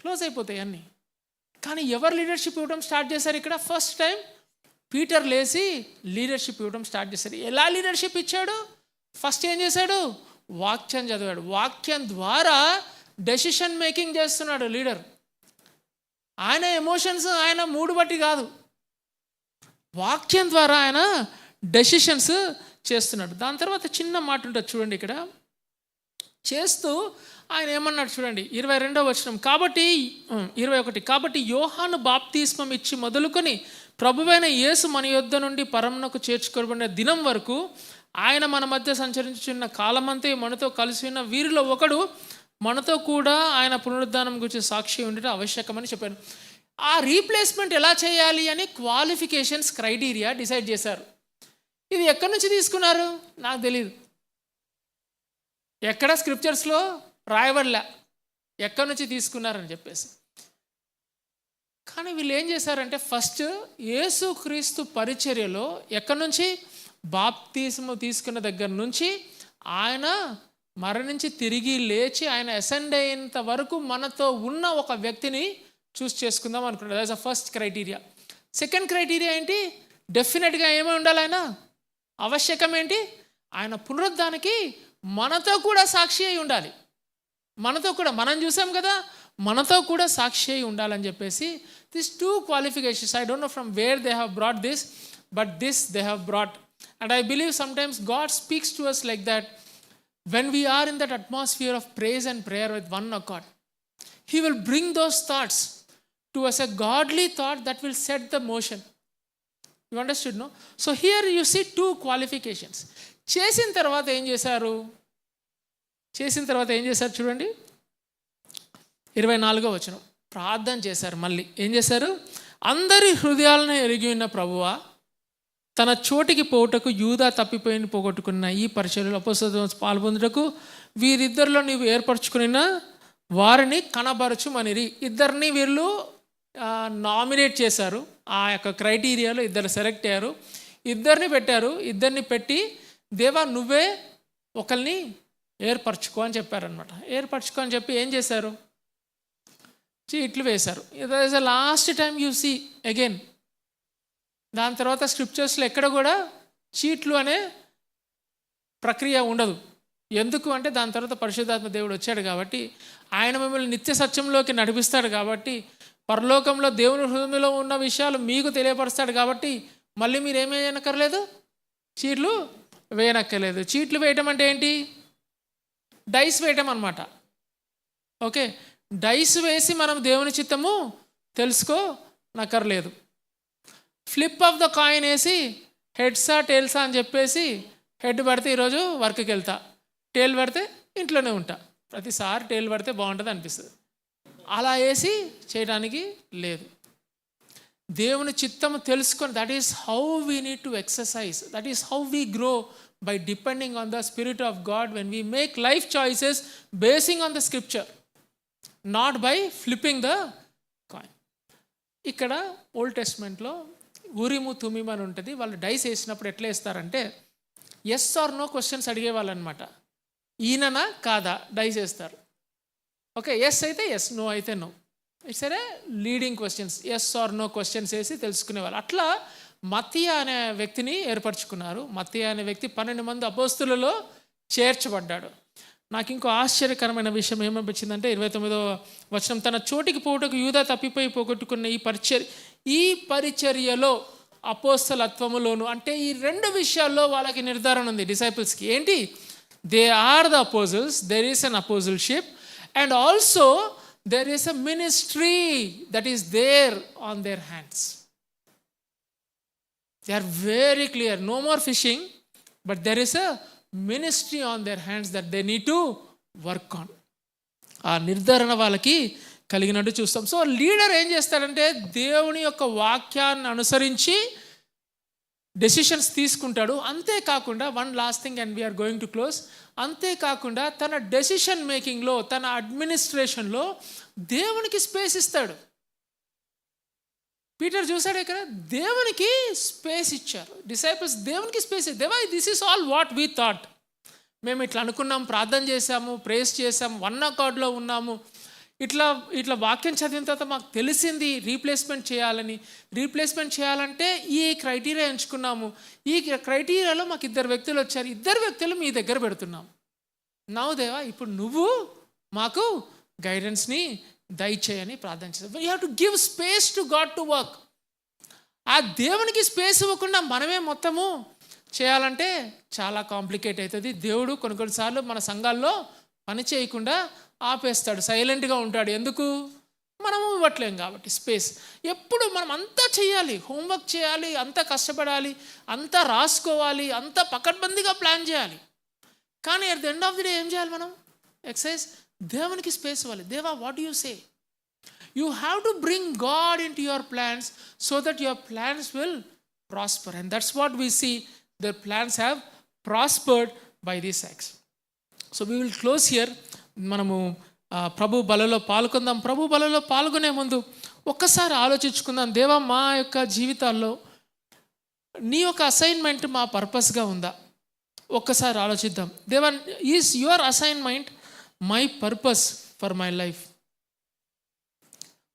క్లోజ్ అయిపోతాయి అన్నీ. కానీ ఎవరు లీడర్షిప్ ఇవ్వడం స్టార్ట్ చేశారు ఇక్కడ? ఫస్ట్ టైం పీటర్ లేచి లీడర్షిప్ ఇవ్వడం స్టార్ట్ చేశారు. ఎలా లీడర్షిప్ ఇచ్చాడు? ఫస్ట్ ఏం చేశాడు? వాక్యం చదివాడు. వాక్యం ద్వారా డెసిషన్ మేకింగ్ చేస్తున్నాడు లీడర్. ఆయన ఎమోషన్స్, ఆయన మూడు బట్టి కాదు, వాక్యం ద్వారా ఆయన డెసిషన్స్ చేస్తున్నాడు. దాని తర్వాత చిన్న మాట ఉంటుంది చూడండి, ఇక్కడ చేస్తూ ఆయన ఏమన్నాడు చూడండి, 22వ వచనం. 21 కాబట్టి యోహాను బాప్తిస్మం ఇచ్చి మొదలుకొని ప్రభువైన యేసు మన యొద్ద నుండి పరమునకు చేర్చుకోబడిన దినం వరకు ఆయన మన మధ్య సంచరించుచున్న కాలమంతే మనతో కలిసి ఉన్న వీరిలో ఒకడు మనతో కూడా ఆయన పునరుద్ధానం గురించి సాక్షి ఉండటం ఆవశ్యకమని చెప్పాను. ఆ రీప్లేస్మెంట్ ఎలా చేయాలి అని క్వాలిఫికేషన్స్ క్రైటీరియా డిసైడ్ చేశారు. ఇది ఎక్కడి నుంచి తీసుకున్నారు నాకు తెలియదు, ఎక్కడ స్క్రిప్చర్స్లో రాయబడలే ఎక్కడి నుంచి తీసుకున్నారని చెప్పేసి. కానీ వీళ్ళు ఏం చేశారంటే ఫస్ట్ యేసుక్రీస్తు పరిచర్యలో ఎక్కడి నుంచి బాప్తిస్ము తీసుకున్న దగ్గర నుంచి ఆయన మరణించి తిరిగి లేచి ఆయన అసెండ్ అయ్యేంత వరకు మనతో ఉన్న ఒక వ్యక్తిని చూస్ చేసుకుందాం అనుకున్నాడు. That's the first criteria. Second criteria ఏంటి? డెఫినెట్గా ఏమై ఉండాలి, ఆయన ఆవశ్యకం ఏంటి? ఆయన పునరుద్ధానికి మనతో కూడా సాక్షి అయి ఉండాలి. మనతో కూడా, మనం చూసాం కదా, మనతో కూడా సాక్షి అయి ఉండాలని చెప్పేసి this two qualifications, I don't know from where they have brought this, but this they have brought. And I believe sometimes God speaks to us like that when we are in that atmosphere of praise and prayer with one accord. He will bring those thoughts to us, a godly thought that will set the motion. You understood, no? So here you see two qualifications. చేసిన తర్వాత ఏం చేశారు చూడండి, 24వ వచనం. ప్రార్థన చేశారు. మళ్ళీ ఏం చేశారు? అందరి హృదయాలను ఎరిగి ఉన్న ప్రభువా, తన చోటికి పోవుటకు యూదా తప్పిపోయిన పోగొట్టుకున్న ఈ పరిచర్యలో అపొస్తలులతో పాల్పొందుటకు వీరిద్దరిలో నీవు ఏర్పరచుకున్న వారిని కనబరచుమనిరి. ఇద్దరిని వీళ్ళు నామినేట్ చేశారు. ఆ యొక్క క్రైటీరియాలో ఇద్దరు సెలెక్ట్ అయ్యారు, ఇద్దరిని పెట్టారు. ఇద్దరిని పెట్టి దేవా నువ్వే ఒకరిని ఏర్పరచుకో అని చెప్పారనమాట. ఏర్పరచుకో అని చెప్పి ఏం చేశారు? చీట్లు వేశారు. ఇది is the last time you see again. దాని తర్వాత స్క్రిప్చర్స్లో ఎక్కడ కూడా చీట్లు అనే ప్రక్రియ ఉండదు. ఎందుకు అంటే దాని తర్వాత పరిశుద్ధాత్మ దేవుడు వచ్చాడు కాబట్టి, ఆయన మిమ్మల్ని నిత్య సత్యంలోకి నడిపిస్తాడు కాబట్టి, పరలోకంలో దేవుని హృదయంలో ఉన్న విషయాలు మీకు తెలియపరుస్తాడు కాబట్టి మళ్ళీ మీరు ఏమీ వేయనక్కర్లేదు, చీట్లు వేయనక్కర్లేదు. చీట్లు వేయటం అంటే ఏంటి? డైస్ వేయటం అనమాట. ఓకే, డైస్ వేసి మనం దేవుని చిత్తము తెలుసుకోనక్కర్లేదు. ఫ్లిప్ ఆఫ్ ద కాయిన్ వేసి హెడ్సా టేల్సా అని చెప్పేసి హెడ్ పడితే ఈరోజు వర్క్కి వెళ్తా, టేల్ పడితే ఇంట్లోనే ఉంటా, ప్రతిసారి టేల్ పడితే బాగుంటుంది అనిపిస్తుంది. అలా వేసి చేయడానికి లేదు. దేవుని చిత్తము తెలుసుకొని, that is how we need to exercise, that is how we grow, by depending on the spirit of God when we make life choices basing on the scripture, not by flipping the coin. ఇక్కడ ఓల్డ్ టెస్ట్మెంట్లో ఊరిము తుమిము అని ఉంటుంది. వాళ్ళు డైస్ వేసినప్పుడు ఎట్లా వేస్తారంటే ఎస్ ఆర్ నో క్వశ్చన్స్ అడిగేవాళ్ళు అనమాట. ఈయననా కాదా డైస్ వేస్తారు. ఓకే, ఎస్ అయితే ఎస్, నో అయితే no. It's a leading questions, yes or no questions వేసి తెలుసుకునేవాళ్ళు. అట్లా మత్తయి అనే వ్యక్తిని ఏర్పరచుకున్నారు. మత్తయి అనే వ్యక్తి 12 మంది అపోస్తులలో చేర్చబడ్డాడు. నాకు ఇంకో ఆశ్చర్యకరమైన విషయం ఏమనిపించిందంటే 29వ వచనం, తన చోటికి పోవుటకు యూదా తప్పిపోయి పోగొట్టుకున్న ఈ పరిచర్యలో అపోస్తలత్వములోను, అంటే ఈ 2 విషయాల్లో వాళ్ళకి నిర్ధారణ ఉంది డిసైపుల్స్కి. ఏంటి? They are the apostles, there is an apostleship, and also there is a ministry that is there on their hands. They are very clear, no more fishing, but there is a ministry on their hands that they need to work on. ఆ నిర్ధారణ వాళ్ళకి కలిగినట్టు చూస్తాం. సో లీడర్ ఏం చేస్తాడంటే దేవుని యొక్క వాక్యాన్ని అనుసరించి డెసిషన్స్ తీసుకుంటాడు. అంతేకాకుండా one last thing and we are going to close, అంతేకాకుండా తన డెసిషన్ మేకింగ్లో, తన అడ్మినిస్ట్రేషన్లో దేవునికి స్పేస్ ఇస్తాడు. పీటర్ చూసాడు ఇక్కడ, దేవునికి స్పేస్ ఇచ్చారు డిసైపుల్స్. దేవునికి స్పేస్, దేవా this is all what we thought, మేము ఇట్లా అనుకున్నాం, ప్రార్థన చేసాము, ప్రేస్ చేసాము, వన్ అకార్డ్లో ఉన్నాము, ఇట్లా వాక్యం చదివిన తర్వాత మాకు తెలిసింది రీప్లేస్మెంట్ చేయాలంటే ఈ క్రైటీరియా ఎంచుకున్నాము, ఈ క్రైటీరియాలో మాకు 2 వ్యక్తులు వచ్చారు, 2 వ్యక్తులు మీ దగ్గర పెడుతున్నాం. నౌ దేవా ఇప్పుడు నువ్వు మాకు గైడెన్స్ని దయచేయని ప్రార్థన చేస్తాం. You have to give space to God to work. ఆ దేవునికి స్పేస్ ఇవ్వకుండా మనమే మొత్తము చేయాలంటే చాలా కాంప్లికేట్ అవుతుంది. దేవుడు కొన్నిసార్లు మన సంఘాల్లో పని చేయకుండా ఆపేస్తాడు, సైలెంట్గా ఉంటాడు. ఎందుకు? మనము ఇవ్వట్లేం కాబట్టి స్పేస్. ఎప్పుడు మనం అంతా చేయాలి, హోంవర్క్ చేయాలి, అంతా కష్టపడాలి, అంతా రాసుకోవాలి, అంతా పకడ్బందీగా ప్లాన్ చేయాలి. కానీ at the end of the day ఏం చేయాలి మనం? ఎక్సర్సైజ్, దేవునికి స్పేస్ ఇవ్వాలి. దేవా what you say? You have to bring God into your plans so that your plans will prosper. And that's what we see. Their plans have prospered by these acts. So we will close here. మనము ప్రభు బలలో పాల్గొందాం. ప్రభు బలలో పాల్గొనే ముందు ఒక్కసారి ఆలోచించుకుందాం. దేవా, మా యొక్క జీవితాల్లో నీ యొక్క అసైన్మెంట్ మా పర్పస్గా ఉందా? ఒక్కసారి ఆలోచిద్దాం. దేవా, is your assignment my purpose for my life?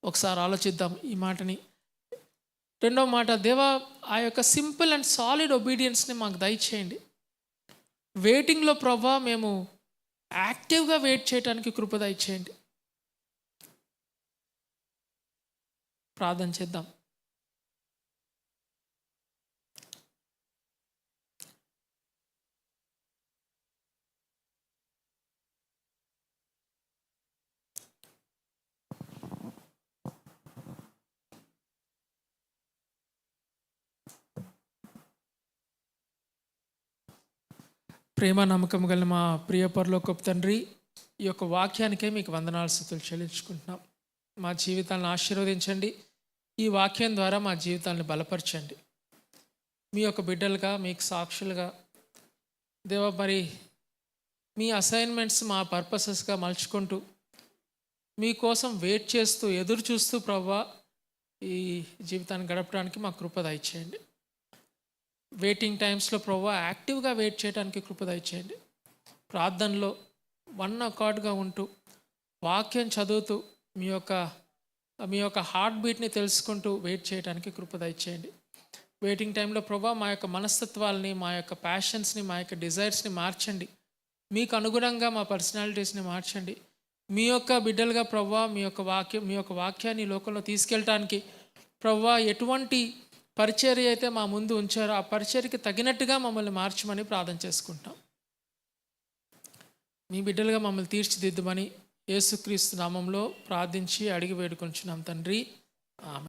ఒకసారి ఆలోచిద్దాం ఈ మాటని. రెండవ మాట, దేవా, ఆ యొక్క సింపుల్ అండ్ సాలిడ్ ఒబీడియన్స్ని మాకు దయచేయండి. వెయిటింగ్లో ప్రభా మేము యాక్టివ్గా వెయిట్ చేయడానికి కృప దయచేయండి. ప్రార్థన చేద్దాం. ప్రేమ నమ్మకం గల మా ప్రియ పరలోకపు తండ్రి, ఈ యొక్క వాక్యానికే మీకు వందనాలు స్తుతులు చెల్లించుకుంటున్నాం. మా జీవితాలను ఆశీర్వదించండి. ఈ వాక్యం ద్వారా మా జీవితాలను బలపరచండి. మీ యొక్క బిడ్డలుగా, మీకు సాక్షులుగా దేవా, మరి మీ అసైన్మెంట్స్ మా పర్పసెస్గా మలుచుకుంటూ మీకోసం వెయిట్ చేస్తూ, ఎదురు చూస్తూ ప్రభువా ఈ జీవితాన్ని గడపడానికి మా కృప దయచేయండి. వెయిటింగ్ టైమ్స్లో ప్రభువా యాక్టివ్గా వెయిట్ చేయడానికి కృప దయచేయండి. ప్రార్థనలో వన్ అకార్డ్గా ఉంటూ, వాక్యం చదువుతూ, మీ యొక్క హార్ట్ బీట్ని తెలుసుకుంటూ వెయిట్ చేయడానికి కృప దయచేయండి. వెయిటింగ్ టైంలో ప్రభువా మా యొక్క మనస్తత్వాలని, మా యొక్క ప్యాషన్స్ని, మా యొక్క డిజైర్స్ని మార్చండి. మీకు అనుగుణంగా మా పర్సనాలిటీస్ని మార్చండి. మీ యొక్క బిడ్డలుగా ప్రభువా మీ యొక్క వాక్యాన్ని లోకంలో తీసుకెళ్ళటానికి ప్రభువా ఎటువంటి పరిచర్య అయితే మా ముందు ఉంచారో ఆ పరిచర్యకి తగినట్టుగా మమ్మల్ని మార్చమని ప్రార్థన చేసుకుంటాం. మీ బిడ్డలుగా మమ్మల్ని తీర్చిదిద్దుమని యేసుక్రీస్తు నామంలో ప్రార్థించి అడిగి వేడుకొంచున్నాం తండ్రి. ఆమేన్.